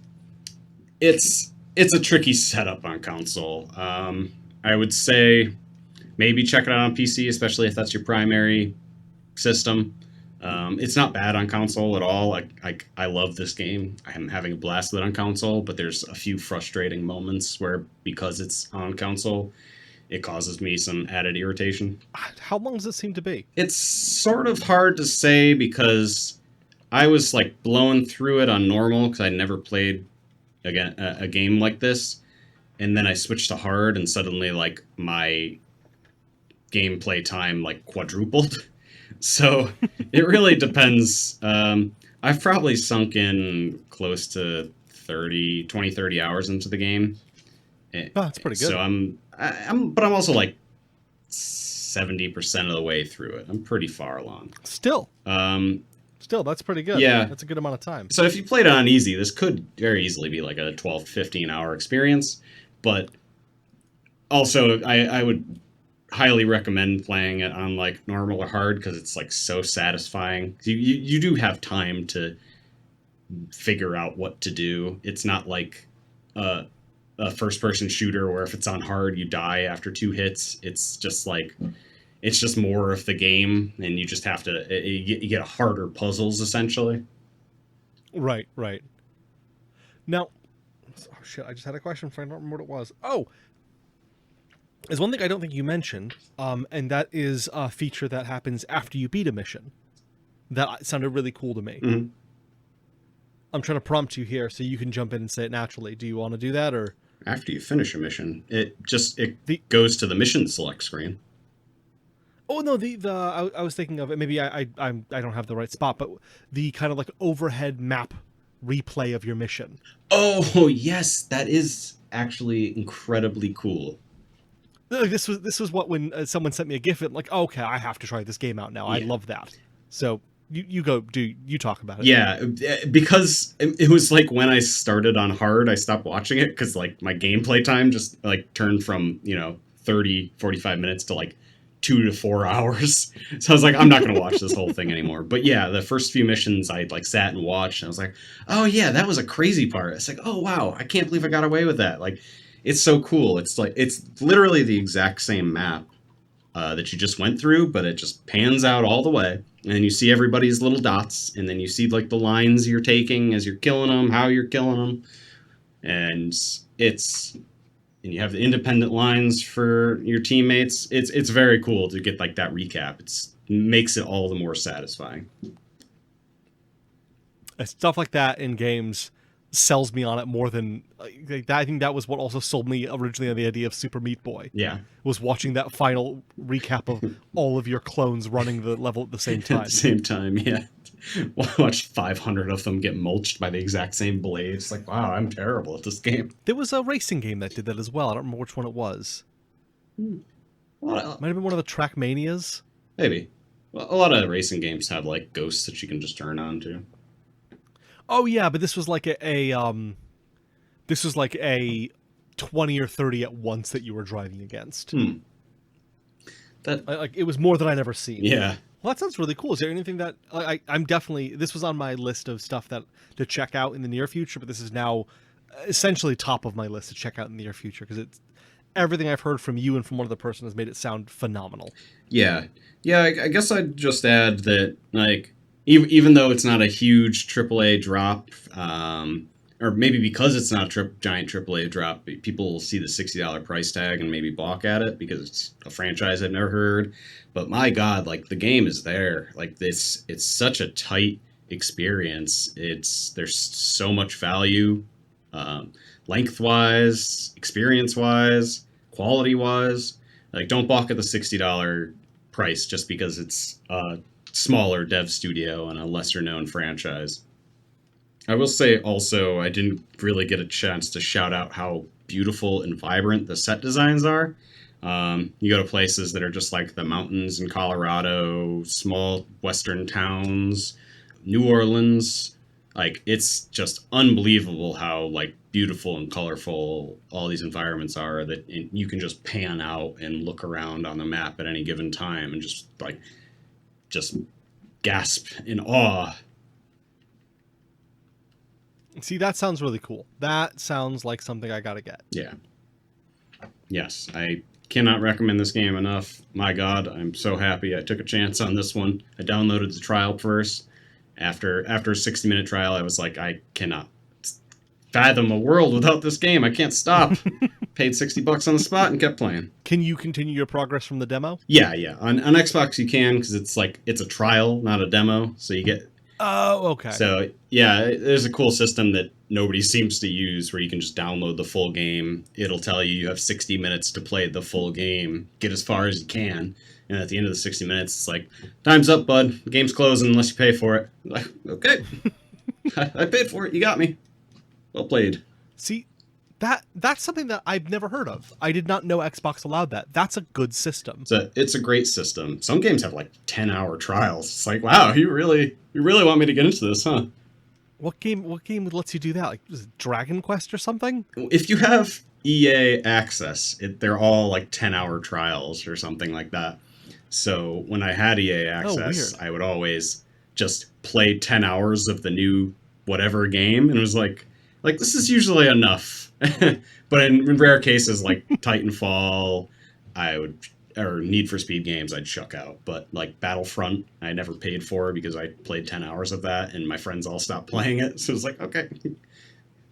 it's a tricky setup on console. I would say maybe check it out on PC, especially if that's your primary system. It's not bad on console at all. I love this game. I'm having a blast with it on console, but there's a few frustrating moments where, because it's on console, it causes me some added irritation. How long does it seem to be? It's sort of hard to say, because I was like blowing through it on normal because I never played a game like this. And then I switched to hard, and suddenly, like, my gameplay time, like, quadrupled. So it really depends. I've probably sunk in close to 30 hours into the game. Oh, that's pretty good. So but I'm also like 70% of the way through it. I'm pretty far along. Still, that's pretty good. Yeah. That's a good amount of time. So if you played it on easy, this could very easily be like a 12, 15 hour experience. But also, I would highly recommend playing it on like normal or hard, because it's like so satisfying. You do have time to figure out what to do. It's not like a first person shooter where if it's on hard you die after 2 hits. It's just more of the game, and you just have to you get harder puzzles essentially. Right. Now, oh shit, I just had a question. I don't remember what it was. Oh, there's one thing I don't think you mentioned, and that is a feature that happens after you beat a mission. That sounded really cool to me. Mm-hmm. I'm trying to prompt you here so you can jump in and say it naturally. Do you want to do that, or after you finish a mission, it goes to the mission select screen? Oh no, I was thinking of it. Maybe I don't have the right spot, but the kind of like overhead map replay of your mission. Oh yes, that is actually incredibly cool. This was what, when someone sent me a GIF, and like, oh, okay, I have to try this game out now. Yeah. I love that. So you talk about it. Yeah, because it was like when I started on hard, I stopped watching it because like my gameplay time just like turned from 30, 45 minutes to like 2 to 4 hours. So I was like, I'm not going to watch this whole thing anymore. But yeah, the first few missions I like sat and watched, and I was like, oh yeah, that was a crazy part. It's like, oh wow, I can't believe I got away with that. Like, it's so cool. It's like, it's literally the exact same map that you just went through, but it just pans out all the way. And then you see everybody's little dots, and then you see like the lines you're taking as you're killing them, how you're killing them. And you have the independent lines for your teammates. It's very cool to get like that recap. It makes it all the more satisfying. Stuff like that in games sells me on it more than like, I think that was what also sold me originally on the idea of Super Meat Boy. Yeah, was watching that final recap of all of your clones running the level at the same time. At the same time, yeah. Watch 500 of them get mulched by the exact same blades. Like, wow, I'm terrible at this game. There was a racing game that did that as well. I don't remember which one it was. Might have been one of the Trackmanias. Maybe. Well, a lot of racing games have like ghosts that you can just turn on to. Oh yeah, but this was like a 20 or 30 at once that you were driving against. Like it was more than I'd ever seen. Yeah. Well, that sounds really cool. Is there anything that I'm definitely, this was on my list of stuff that to check out in the near future, but this is now essentially top of my list to check out in the near future, because it's everything I've heard from you and from one other person has made it sound phenomenal. Yeah. I guess I'd just add that like even though it's not a huge AAA drop, or maybe because it's not a giant AAA drop, people will see the $60 price tag and maybe balk at it because it's a franchise I've never heard. But my God, like the game is there. Like this, it's such a tight experience. There's so much value, lengthwise, experience-wise, quality-wise. Like don't balk at the $60 price just because it's a smaller dev studio and a lesser-known franchise. I will say also, I didn't really get a chance to shout out how beautiful and vibrant the set designs are. You go to places that are just like the mountains in Colorado, small western towns, New Orleans. Like, it's just unbelievable how, like, beautiful and colorful all these environments are that you can just pan out and look around on the map at any given time and just gasp in awe. See, that sounds really cool. That sounds like something I gotta get. Yeah. Yes, I cannot recommend this game enough. My God, I'm so happy I took a chance on this one. I downloaded the trial first. After a 60-minute trial, I was like, I cannot fathom a world without this game. I can't stop. Paid $60 on the spot and kept playing. Can you continue your progress from the demo? Yeah. On Xbox you can, because it's a trial, not a demo. So you get... Oh, okay. So, yeah, there's a cool system that nobody seems to use where you can just download the full game. It'll tell you have 60 minutes to play the full game. Get as far as you can. And at the end of the 60 minutes, it's like, time's up, bud. The game's closing unless you pay for it. Like, okay. I paid for it. You got me. Well played. See, that's something that I've never heard of. I did not know Xbox allowed that. That's a good system. It's a great system. Some games have like 10-hour trials. It's like, wow, you really want me to get into this, huh? What game lets you do that? Like, is it Dragon Quest or something? If you have EA access, they're all like 10-hour trials or something like that. So when I had EA access, I would always just play 10 hours of the new whatever game, and it was like this is usually enough. But in rare cases like Titanfall, or Need for Speed games, I'd chuck out. But like Battlefront, I never paid for because I played 10 hours of that, and my friends all stopped playing it. So it was like, okay,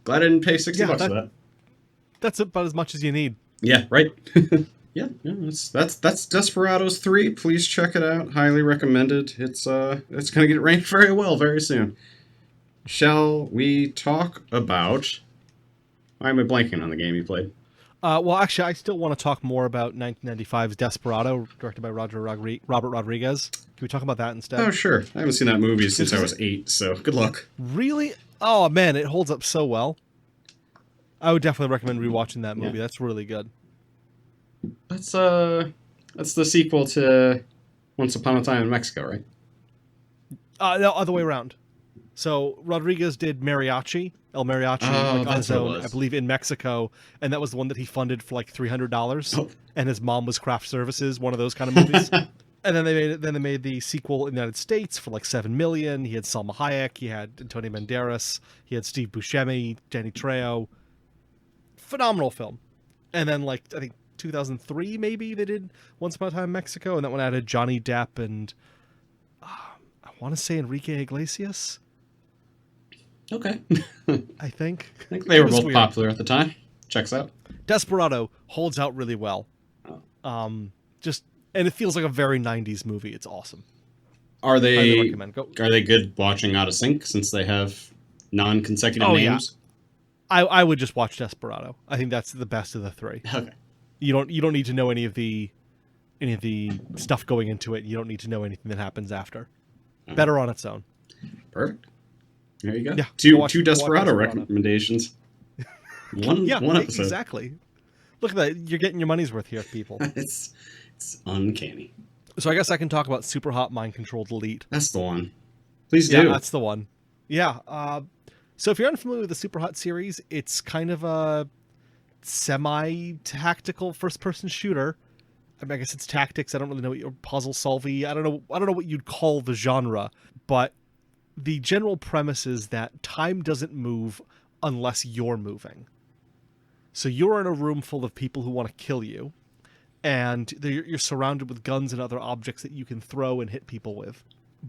glad I didn't pay $60 for that. That's about as much as you need. Yeah, right. Yeah, that's Desperados III. Please check it out. Highly recommended. It's gonna get ranked very well very soon. Shall we talk about... Why am I blanking on the game you played? Well, actually, I still want to talk more about 1995's Desperado, directed by Robert Rodriguez. Can we talk about that instead? Oh, sure. I haven't seen that movie since I was 8, so good luck. Really? Oh, man, it holds up so well. I would definitely recommend rewatching that movie. Yeah. That's really good. That's the sequel to Once Upon a Time in Mexico, right? No, other way around. So Rodriguez did Mariachi, El Mariachi, on his own, I believe, in Mexico, and that was the one that he funded for like $300. Oh. And his mom was craft services, one of those kind of movies. And then they made the sequel in the United States for like $7 million. He had Salma Hayek, he had Antonio Banderas, he had Steve Buscemi, Danny Trejo. Phenomenal film. And then like I think 2003 maybe they did Once Upon a Time in Mexico, and that one added Johnny Depp and I want to say Enrique Iglesias. Okay. I think they were both popular at the time. Checks out. Desperado holds out really well. Oh. And it feels like a very 90s movie. It's awesome. Are they good watching out of sync since they have non-consecutive names? Yeah. I would just watch Desperado. I think that's the best of the three. Okay. You don't need to know any of the stuff going into it. You don't need to know anything that happens after. Better on its own. Perfect. There you go. Yeah, two Desperado recommendations. One episode. Exactly. Look at that. You're getting your money's worth here, people. It's uncanny. So I guess I can talk about Superhot Mind Control Delete. That's the one. Please do. Yeah, that's the one. Yeah. So if you're unfamiliar with the Superhot series, it's kind of a semi-tactical first-person shooter. I mean, I guess it's tactics. I don't really know what your puzzle solving. I don't know what you'd call the genre, but the general premise is that time doesn't move unless you're moving. So you're in a room full of people who want to kill you, and you're surrounded with guns and other objects that you can throw and hit people with.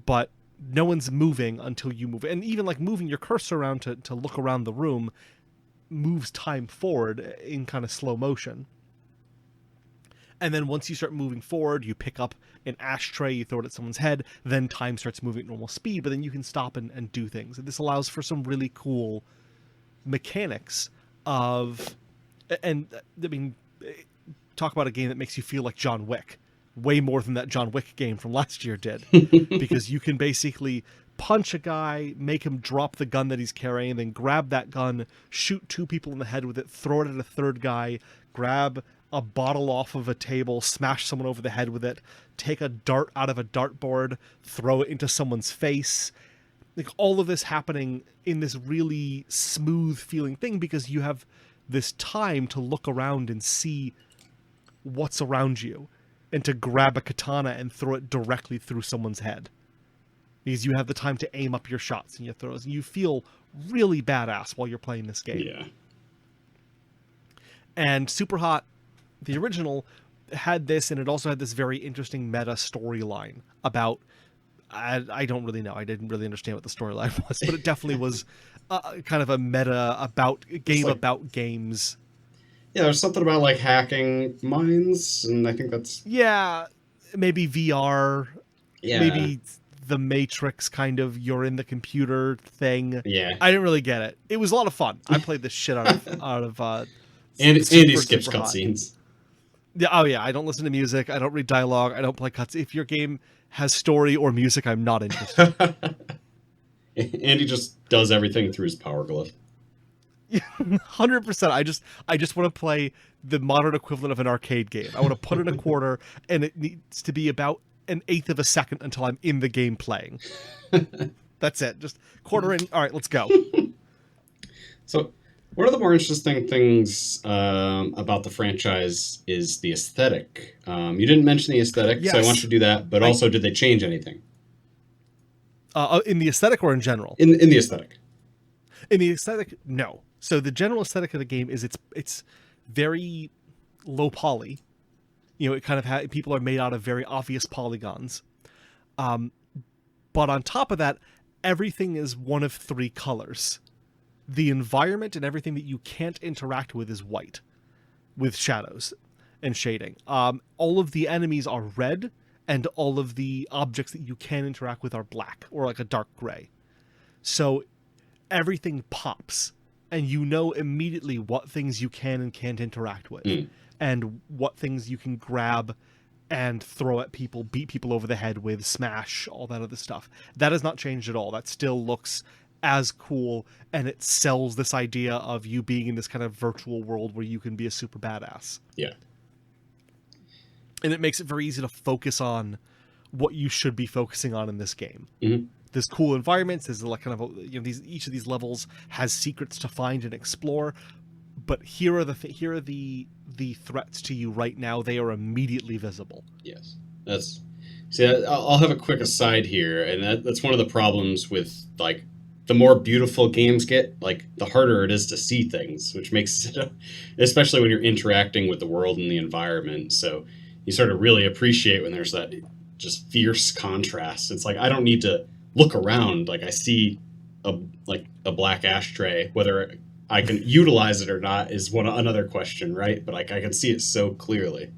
But no one's moving until you move. And even like moving your cursor around to look around the room moves time forward in kind of slow motion. And then once you start moving forward, you pick up an ashtray, you throw it at someone's head, then time starts moving at normal speed, but then you can stop and do things. And this allows for some really cool mechanics of, and I mean, talk about a game that makes you feel like John Wick. Way more than that John Wick game from last year did. Because you can basically punch a guy, make him drop the gun that he's carrying, then grab that gun, shoot 2 people in the head with it, throw it at a 3rd guy, grab a bottle off of a table, smash someone over the head with it, take a dart out of a dartboard, throw it into someone's face. Like all of this happening in this really smooth feeling thing because you have this time to look around and see what's around you and to grab a katana and throw it directly through someone's head. Because you have the time to aim up your shots and your throws, and you feel really badass while you're playing this game. Yeah. And Superhot, the original, had this, and it also had this very interesting meta storyline about, I don't really know, I didn't really understand what the storyline was, but it definitely was kind of a meta about about games. Yeah, there's something about like hacking minds, and I think that's... Yeah, maybe VR, Yeah. maybe the Matrix kind of you're in the computer thing. Yeah. I didn't really get it. It was a lot of fun. I played this shit out of Andy skips Superhot. cutscenes. Yeah, oh yeah, I don't listen to music, I don't read dialogue, I don't play cuts. If your game has story or music, I'm not interested. Andy just does everything through his power glove. 100%. I just want to play the modern equivalent of an arcade game. I want to put in a quarter, and it needs to be about 1/8 of a second until I'm in the game playing. That's it. Just quarter in. All right, let's go. So, one of the more interesting things about the franchise is the aesthetic. You didn't mention the aesthetic, Yes. so I want you to do that. But also, did they change anything? In the aesthetic or in general? In the aesthetic. In the aesthetic, no. So the general aesthetic of the game is it's very low poly. You know, it kind of people are made out of very obvious polygons. But on top of that, everything is one of 3 colors. The environment and everything that you can't interact with is white, with shadows and shading. All of the enemies are red, and all of the objects that you can interact with are black, or like a dark gray. So everything pops, and you know immediately what things you can and can't interact with, and what things you can grab and throw at people, beat people over the head with, smash, all that other stuff. That has not changed at all. That still looks as cool, and it sells this idea of you being in this kind of virtual world where you can be a super badass. Yeah. And it makes it very easy to focus on what you should be focusing on in this game. Mm-hmm. There's cool environments. There's like kind of each of these levels has secrets to find and explore. But here are the threats to you right now. They are immediately visible. Yes, I'll have a quick aside here, and that's one of the problems with like the more beautiful games get, like the harder it is to see things, which makes it, especially when you're interacting with the world and the environment. So you sort of really appreciate when there's that just fierce contrast. It's like I don't need to look around, like I see a black ashtray. Whether I can utilize it or not is another question, right? But like I can see it so clearly.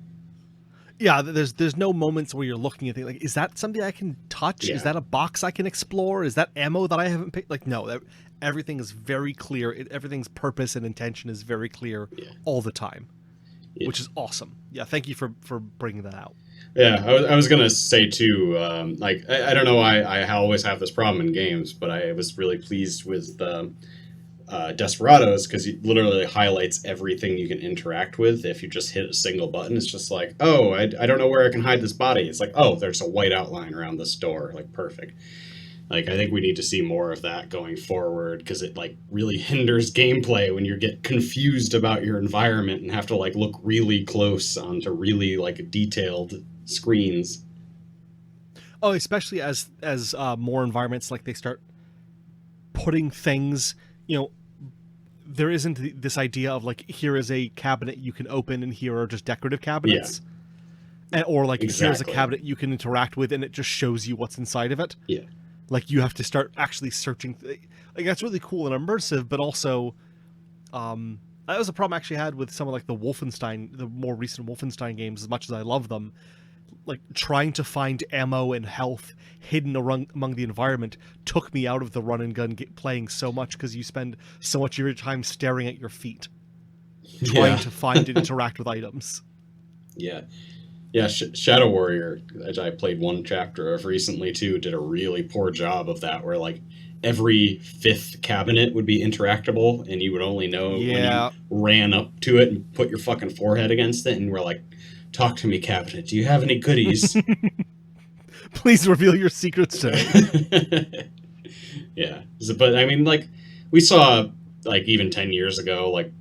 Yeah, there's no moments where you're looking at things like, is that something I can touch? Yeah. Is that a box I can explore? Is that ammo that I haven't picked? Like, no, everything is very clear. Everything's purpose and intention is very clear all the time, which is awesome. Yeah, thank you for bringing that out. Yeah, I was going to say, too, like, I don't know why I always have this problem in games, but I was really pleased with Desperados, because it literally highlights everything you can interact with if you just hit a single button. It's just like, oh, I don't know where I can hide this body. It's like, oh, there's a white outline around this door. Like, perfect. Like, I think we need to see more of that going forward, because it, like, really hinders gameplay when you get confused about your environment and have to, like, look really close onto really, like, detailed screens. Oh, especially as more environments, like, they start putting things, there isn't this idea of, like, here is a cabinet you can open and here are just decorative cabinets. Yeah. Or, like, Exactly. here's a cabinet you can interact with and it just shows you what's inside of it. Yeah. Like, you have to start actually searching. Like, that's really cool and immersive, but also, that was a problem I actually had with some of like the more recent Wolfenstein games. As much as I love them, like trying to find ammo and health hidden among the environment took me out of the run and gun playing so much, because you spend so much of your time staring at your feet, trying to find and interact with items. Yeah. Yeah, Shadow Warrior, as I played one chapter of recently too, did a really poor job of that, where like every fifth cabinet would be interactable, and you would only know when you ran up to it and put your fucking forehead against it, and were like, "Talk to me, cabinet. Do you have any goodies?" Please reveal your secrets to me. Yeah, but I mean, like we saw, like even 10 years ago, like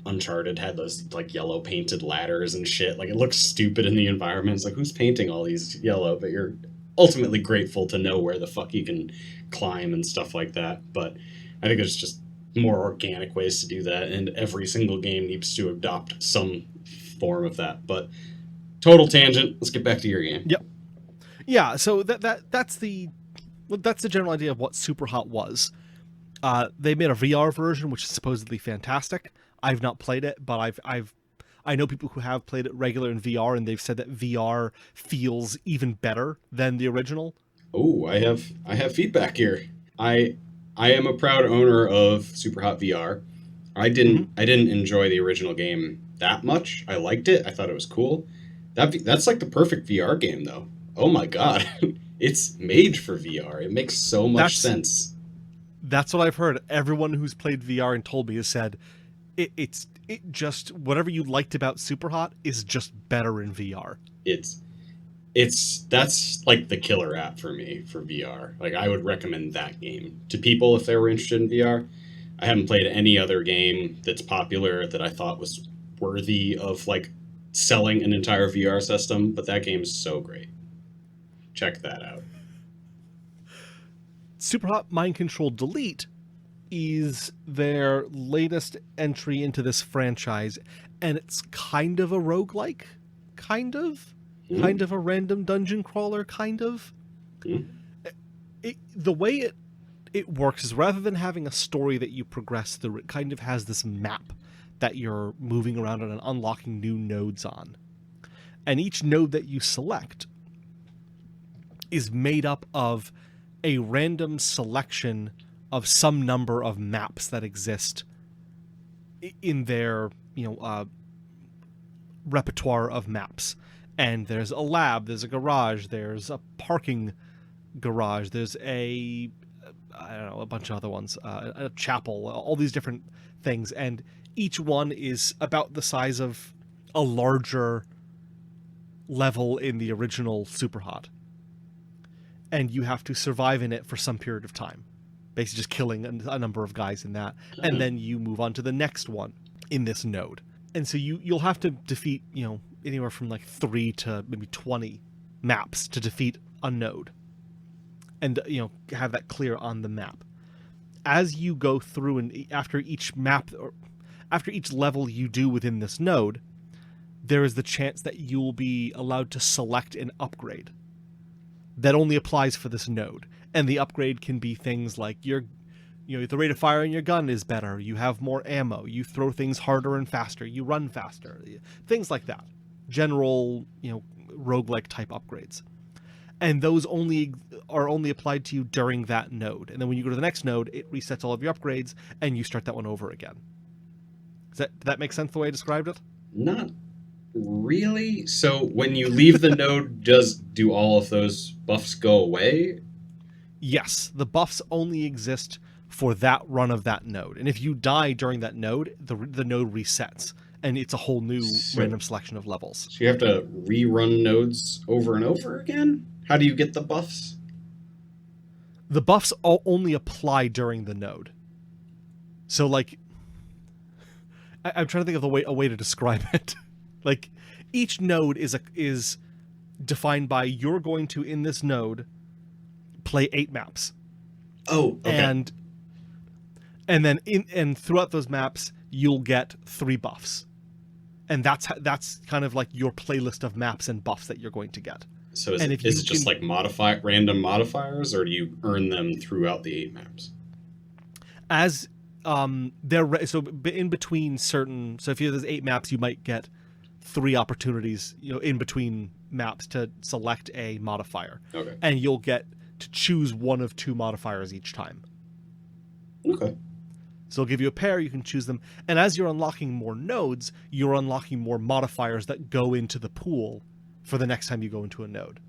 Uncharted had those like yellow painted ladders and shit. Like, it looks stupid in the environment. It's like, who's painting all these yellow? But you're ultimately grateful to know where the fuck you can climb and stuff like that. But I think there's just more organic ways to do that, and every single game needs to adopt some form of that. But total tangent. Let's get back to your game. Yep. Yeah. So that's the general idea of what Superhot was. They made a VR version, which is supposedly fantastic. I've not played it, but I know people who have played it regular in VR, and they've said that VR feels even better than the original. Oh, I have feedback here. I am a proud owner of Superhot VR. I didn't enjoy the original game that much. I liked it. I thought it was cool. That's like the perfect VR game, though. Oh my god, it's made for VR. It makes so much sense. That's what I've heard. Everyone who's played VR and told me has said it just, whatever you liked about Superhot is just better in VR. That's like the killer app for me for VR. Like, I would recommend that game to people if they were interested in VR. I haven't played any other game that's popular that I thought was worthy of like selling an entire VR system, but that game's so great. Check that out. Superhot Mind Control Delete is their latest entry into this franchise, and it's kind of a roguelike, kind of a random dungeon crawler, kind of. The way it works is, rather than having a story that you progress through, it kind of has this map that you're moving around on and unlocking new nodes on. And each node that you select is made up of a random selection of some number of maps that exist in their, repertoire of maps. And there's a lab, there's a garage, there's a parking garage, there's a bunch of other ones, a chapel, all these different things. And each one is about the size of a larger level in the original Superhot. And you have to survive in it for some period of time, basically just killing a number of guys in that. And then you move on to the next one in this node. And so you'll have to defeat, anywhere from like 3 to maybe 20 maps to defeat a node. And, have that clear on the map. As you go through, and after each map, or after each level you do within this node, there is the chance that you'll be allowed to select an upgrade that only applies for this node. And the upgrade can be things like the rate of fire on your gun is better, you have more ammo, you throw things harder and faster, you run faster, things like that. General, roguelike type upgrades. And those are only applied to you during that node. And then when you go to the next node, it resets all of your upgrades, and you start that one over again. Did that make sense the way I described it? Not really. So when you leave the node, do all of those buffs go away? Yes, the buffs only exist for that run of that node. And if you die during that node, the node resets. And it's a whole new random selection of levels. So you have to rerun nodes over and over again? How do you get the buffs? The buffs only apply during the node. So, like, I'm trying to think of a way to describe it. Like, each node is defined by, you're going to, in this node, play 8 maps. Oh, okay. And then throughout those maps, you'll get 3 buffs. And that's kind of like your playlist of maps and buffs that you're going to get. So And if is you it just can, like random modifiers, or do you earn them throughout the 8 maps? as so in between certain, so if you have those 8 maps, you might get 3 opportunities, in between maps to select a modifier, Okay. and you'll get to choose one of 2 modifiers each time. Okay. So it'll give you a pair, you can choose them, and as you're unlocking more nodes, you're unlocking more modifiers that go into the pool for the next time you go into a node.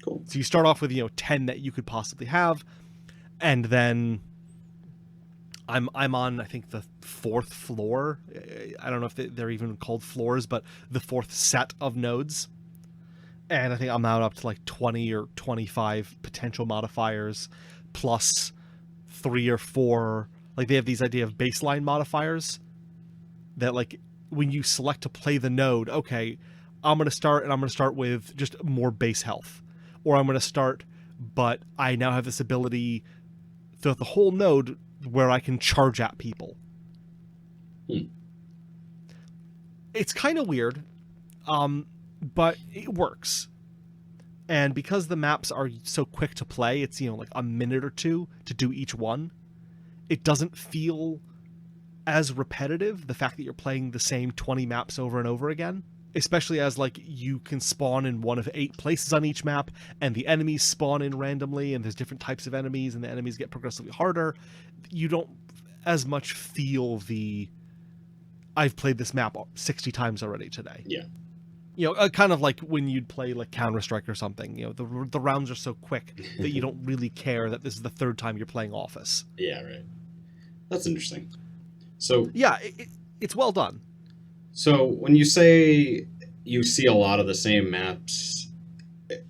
Cool. So you start off with 10 that you could possibly have, and then I'm on, I think, the 4th floor. I don't know if they're even called floors, but the 4th set of nodes. And I think I'm now up to like 20 or 25 potential modifiers, plus 3 or 4. Like, they have these idea of baseline modifiers that, like, when you select to play the node, okay, I'm going to start with just more base health. Or I'm going to start, but I now have this ability throughout the whole node where I can charge at people. It's kind of weird, but it works. And because the maps are so quick to play, it's, like a minute or 2 to do each one, it doesn't feel as repetitive, the fact that you're playing the same 20 maps over and over again. Especially as, like, you can spawn in one of 8 places on each map, and the enemies spawn in randomly, and there's different types of enemies, and the enemies get progressively harder. You don't as much feel the, I've played this map 60 times already today. Yeah. Kind of like when you'd play, like, Counter-Strike or something. The rounds are so quick that you don't really care that this is the 3rd time you're playing Office. Yeah, right. That's interesting. So yeah, it's well done. So when you say you see a lot of the same maps,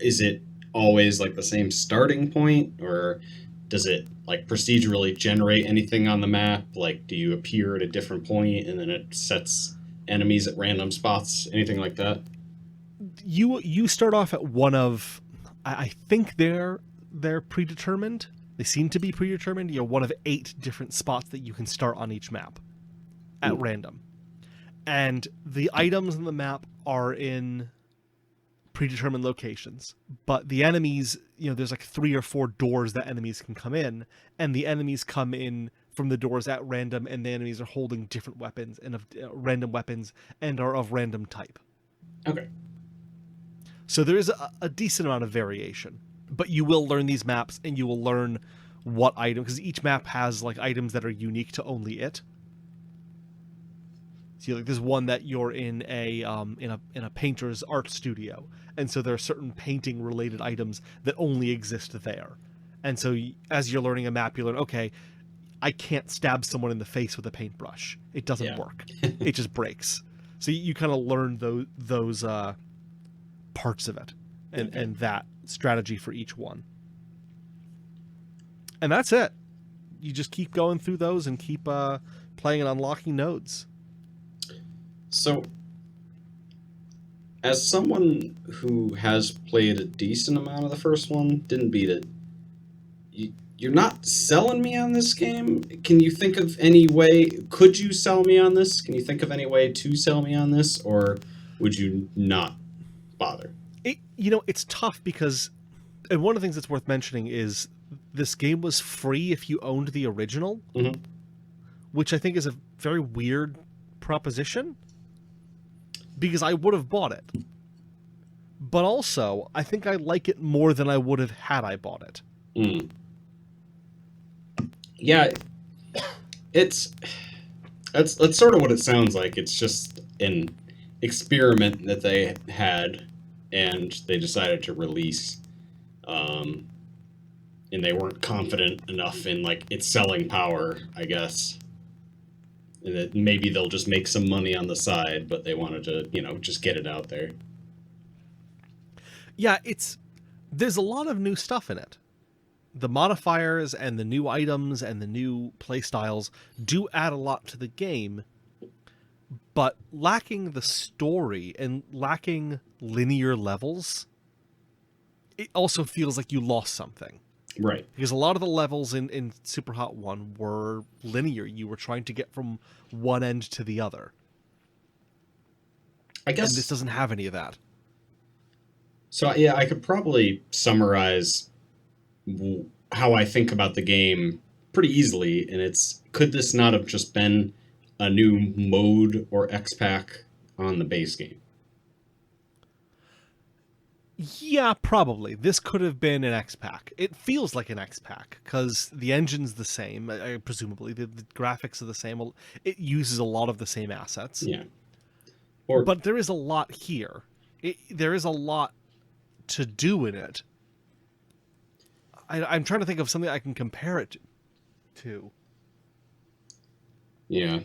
is it always like the same starting point, or does it like procedurally generate anything on the map? Like, do you appear at a different point and then it sets enemies at random spots? Anything like that? You start off at one of, I think they're predetermined. They seem to be predetermined. One of 8 different spots that you can start on each map at random. And the items on the map are in predetermined locations. But the enemies, there's like 3 or 4 doors that enemies can come in. And the enemies come in from the doors at random, and the enemies are holding different weapons and of random weapons and are of random type. Okay. So there is a decent amount of variation. But you will learn these maps, and you will learn what item, because each map has like items that are unique to only it. So like there's one that you're in a painter's art studio, and so there are certain painting related items that only exist there. And so as you're learning a map, you learn, okay, I can't stab someone in the face with a paintbrush. It doesn't work. It just breaks. So you kind of learn those parts of it, and that strategy for each one. And that's it. You just keep going through those and keep playing and unlocking nodes. So, as someone who has played a decent amount of the first one, didn't beat it, you're not selling me on this game? Can you think of any way? Could you sell me on this? Can you think of any way to sell me on this, or would you not bother? It's tough because, and one of the things that's worth mentioning is this game was free if you owned the original, which I think is a very weird proposition, because I would have bought it. But also, I think I like it more than I would have had I bought it. Yeah, that's sort of what it sounds like. It's just an experiment that they had, and they decided to release, and they weren't confident enough in like its selling power, I guess. And that maybe they'll just make some money on the side, but they wanted to, just get it out there. Yeah, there's a lot of new stuff in it. The modifiers and the new items and the new playstyles do add a lot to the game, but lacking the story and lacking linear levels, it also feels like you lost something. Right. Because a lot of the levels in Superhot 1 were linear. You were trying to get from one end to the other. I guess. And this doesn't have any of that. So yeah, I could probably summarize how I think about the game pretty easily, and it's could this not have just been a new mode or X pack on the base game? Yeah, probably. This could have been an X pack. It feels like an X pack because the engine's the same. Presumably, the graphics are the same. It uses a lot of the same assets, Yeah. Or but there is a lot here. There is a lot to do in it. I'm trying to think of something I can compare it to. yeah.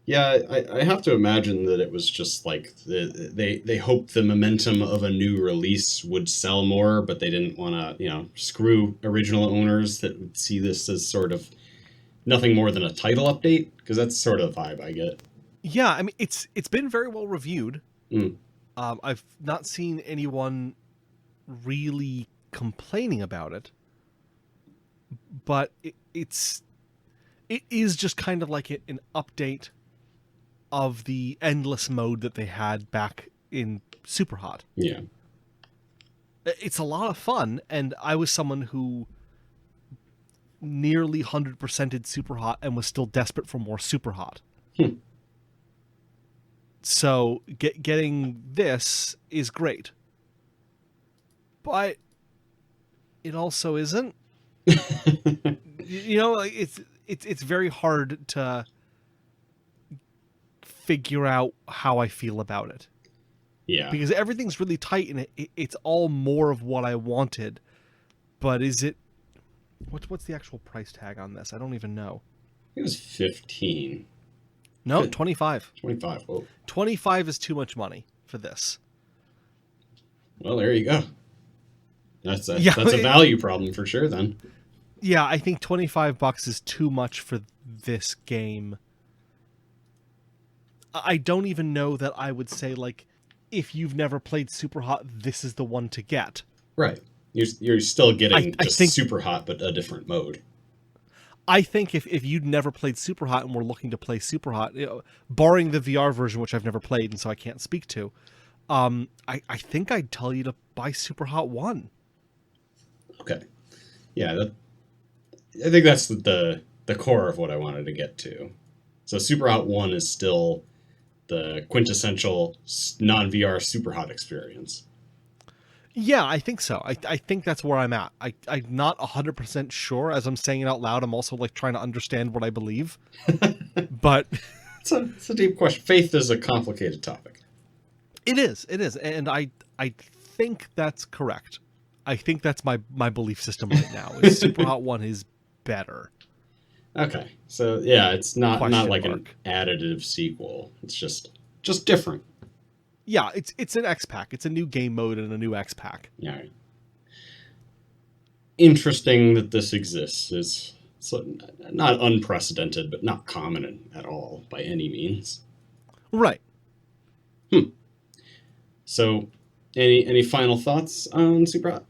Yeah, I have to imagine that it was just like they hoped the momentum of a new release would sell more, but they didn't want to, screw original owners that would see this as sort of nothing more than a title update, because that's sort of the vibe I get. Yeah, I mean it's been very well reviewed. Mm, I've not seen anyone really complaining about it, but it is just kind of like an update of the endless mode that they had back in Superhot. yeah. It's a lot of fun, and I was someone who nearly 100%ed Superhot and was still desperate for more Superhot. Hmm. So getting this is great, but it also isn't. Like it's very hard to figure out how I feel about it Yeah. because everything's really tight and it's all more of what I wanted. But is it? What's the actual price tag on this? I don't even know. It was 15. No, Good. 25. 25. Whoa. 25 is too much money for this. Well, there you go. That's a Yeah, that's a value problem for sure then. Yeah, I think $25 is too much for this game. I don't even know that I would say, like, if you've never played Superhot, this is the one to get. Right. You're still getting I just think- Superhot, but a different mode. I think if you'd never played Superhot and were looking to play Superhot, barring the VR version, which I've never played and so I can't speak to, I think I'd tell you to buy Superhot 1. Okay. Yeah, I think that's the core of what I wanted to get to. So Superhot 1 is still the quintessential non-VR Superhot experience. Yeah, I think so. I think that's where I'm at. I'm not 100% sure. As I'm saying it out loud, I'm also like trying to understand what I believe. But It's a deep question. Faith is a complicated topic. it is. And I think that's correct. I think that's my belief system right now. Is Superhot 1 is better. Okay. So yeah, it's not Question like mark. an additive sequel. It's just different. Yeah, it's an X pack. It's a new game mode and a new X pack. Yeah. Interesting that this exists. It's not unprecedented, but not common at all by any means. Right. So, any final thoughts on Superhot?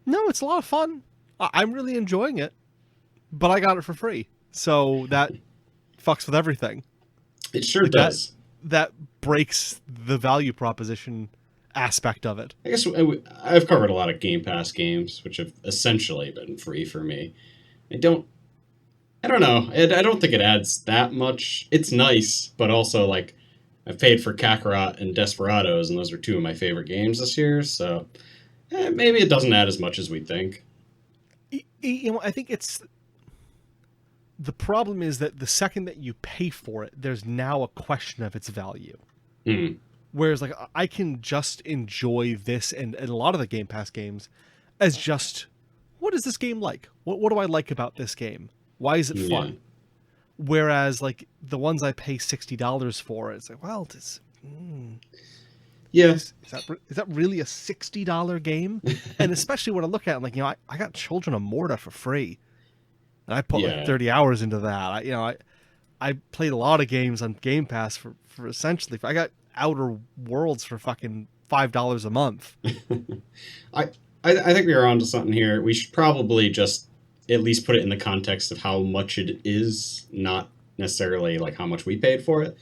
No, it's a lot of fun. I'm really enjoying it, but I got it for free, so that fucks with everything. It sure Like does. That breaks the value proposition aspect of it. I guess I've covered a lot of Game Pass games, which have essentially been free for me. I don't know. I don't think it adds that much. It's nice, but also like I've paid for Kakarot and Desperados, and those are two of my favorite games this year. So maybe it doesn't add as much as we think. I think it's the problem is that the second that you pay for it, there's now a question of its value. Mm. Whereas, like, I can just enjoy this and a lot of the Game Pass games as just, what is this game like? What do I like about this game? Why is it fun? Yeah. Whereas, like, the ones I pay $60 for, it's like, well, Yeah. is that really a $60 game? And especially when I look at it, like, I got Children of Morta for free. And I put like 30 hours into that. I played a lot of games on Game Pass for essentially, I got Outer Worlds for fucking $5 a month. I think we're onto something here. We should probably just at least put it in the context of how much it is, not necessarily like how much we paid for it,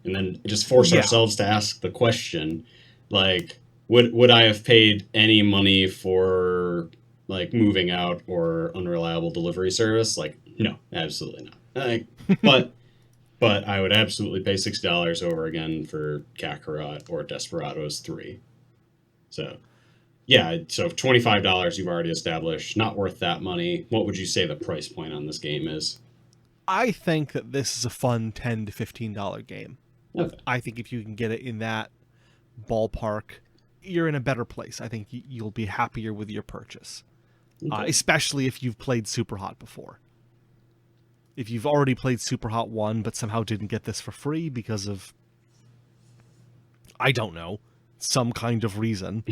and then just force ourselves to ask the question: Like, would I have paid any money for like moving out or unreliable delivery service? Like, no, absolutely not. But I would absolutely pay $60 over again for Kakarot or Desperados 3. So yeah, so $25 you've already established, not worth that money. What would you say the price point on this game is? I think that this is a fun $10 to $15 game. Okay. I think if you can get it in that ballpark, you're in a better place. I think you'll be happier with your purchase, Okay. especially if you've played Superhot before. If you've already played Superhot 1 but somehow didn't get this for free because of, I don't know, some kind of reason.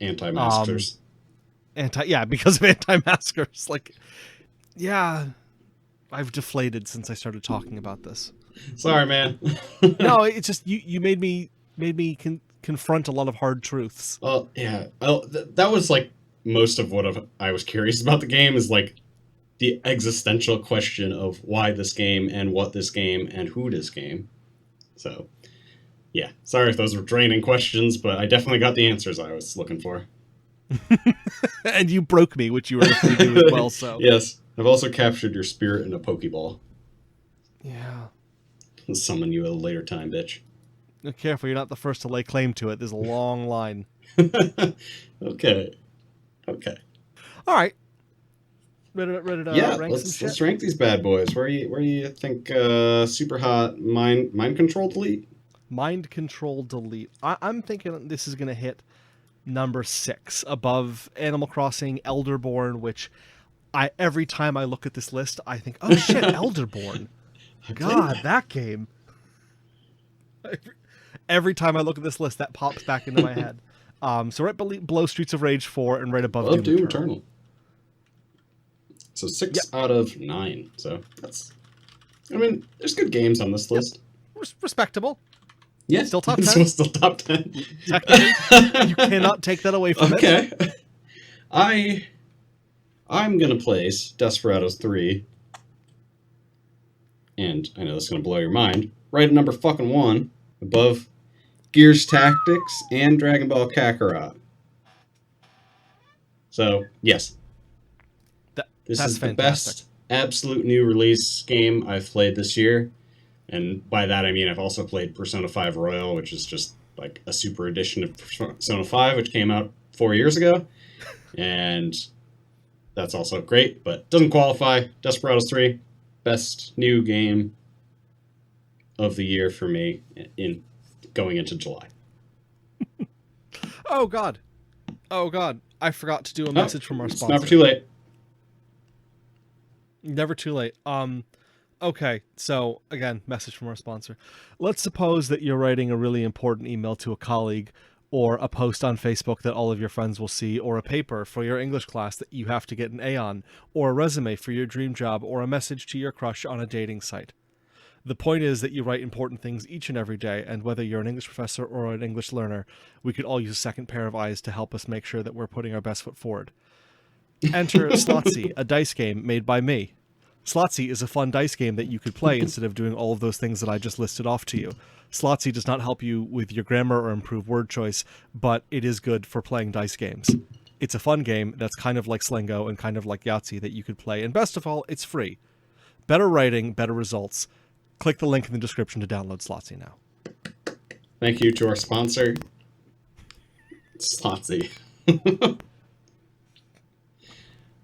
Anti-maskers. Because of anti-maskers. Like, yeah, I've deflated since I started talking about this. Sorry, man. No, it's just you made me confront a lot of hard truths. Well, yeah. That was like most of what I was curious about the game, is like the existential question of why this game and what this game and who this game. So, yeah. Sorry if those were draining questions, but I definitely got the answers I was looking for. And you broke me, which you were able to do as well. So yes, I've also captured your spirit in a Pokeball. Yeah. I'll summon you at a later time, bitch. Careful, you're not the first to lay claim to it. There's a long line. Okay. All right. Ready to rank some shit? Let's rank these bad boys. Where you think Superhot mind control delete? Mind control delete. I'm thinking this is going to hit number 6 above Animal Crossing Elderborn, which every time I look at this list, I think, oh shit, Elderborn. God, that game. Every time I look at this list, that pops back into my head. So right below Streets of Rage 4 and right above Doom Eternal. So 6 out of 9. So that's... I mean, there's good games on this list. Respectable. Yeah. Still top 10. It's still top 10. Technically, you cannot take that away from it. Okay. I'm going to place Desperados 3. And I know this is going to blow your mind. Right at number fucking 1. Above Gears Tactics and Dragon Ball Kakarot. So, yes. This is the best absolute new release game I've played this year. And by that I mean I've also played Persona 5 Royal, which is just like a super edition of Persona 5, which came out 4 years ago. And that's also great, but doesn't qualify. Desperados 3, best new game of the year for me in going into July. Oh God. I forgot to do a message from our sponsor. It's never too late. Never too late. Okay, so again, message from our sponsor. Let's suppose that you're writing a really important email to a colleague, or a post on Facebook that all of your friends will see, or a paper for your English class that you have to get an A on, or a resume for your dream job, or a message to your crush on a dating site. The point is that you write important things each and every day, and whether you're an English professor or an English learner, we could all use a second pair of eyes to help us make sure that we're putting our best foot forward. Enter Slotsy, a dice game made by me. Slotsy is a fun dice game that you could play instead of doing all of those things that I just listed off to you. Slotsy does not help you with your grammar or improve word choice, but it is good for playing dice games. It's a fun game that's kind of like Slingo and kind of like Yahtzee that you could play, and best of all, it's free. Better writing, better results. Click the link in the description to download Slotsy now. Thank you to our sponsor, Slotsy.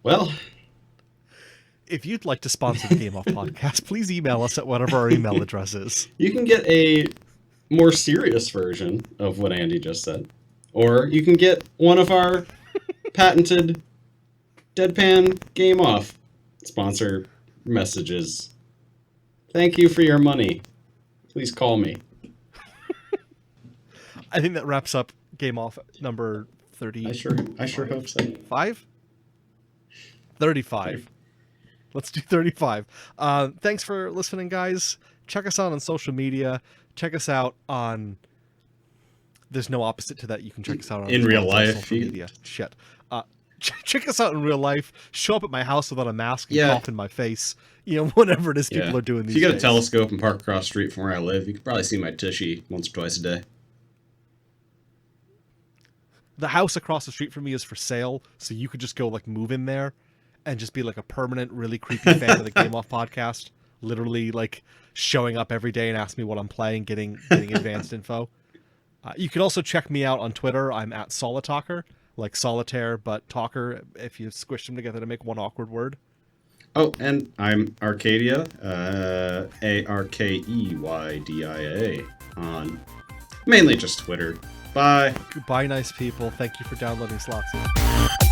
Well... If you'd like to sponsor the Game Off Podcast, please email us at whatever our email address is. You can get a more serious version of what Andy just said. Or you can get one of our patented Deadpan Game Off sponsor messages. Thank you for your money. Please call me. I think that wraps up Game Off number 30. I sure hope so. 5? 35. Let's do 35. Thanks for listening, guys. Check us out on social media. Check us out on... There's no opposite to that. You can check us out on in real life. Social media. Shit. Check us out in real life. Show up at my house without a mask and cough in my face. You know, whatever it is people are doing these days. If you got a telescope and park across the street from where I live, you could probably see my tushy once or twice a day. the house across the street from me is for sale, so you could just go like move in there and just be like a permanent, really creepy fan of the Game Off podcast. Literally like showing up every day and ask me what I'm playing, getting advanced info. You can also check me out on Twitter. I'm at Solitalker, like solitaire, but talker if you squish them together to make one awkward word. Oh, and I'm Arcadia, Arkeydia on mainly just Twitter. Bye. Goodbye, nice people. Thank you for downloading Slotsy.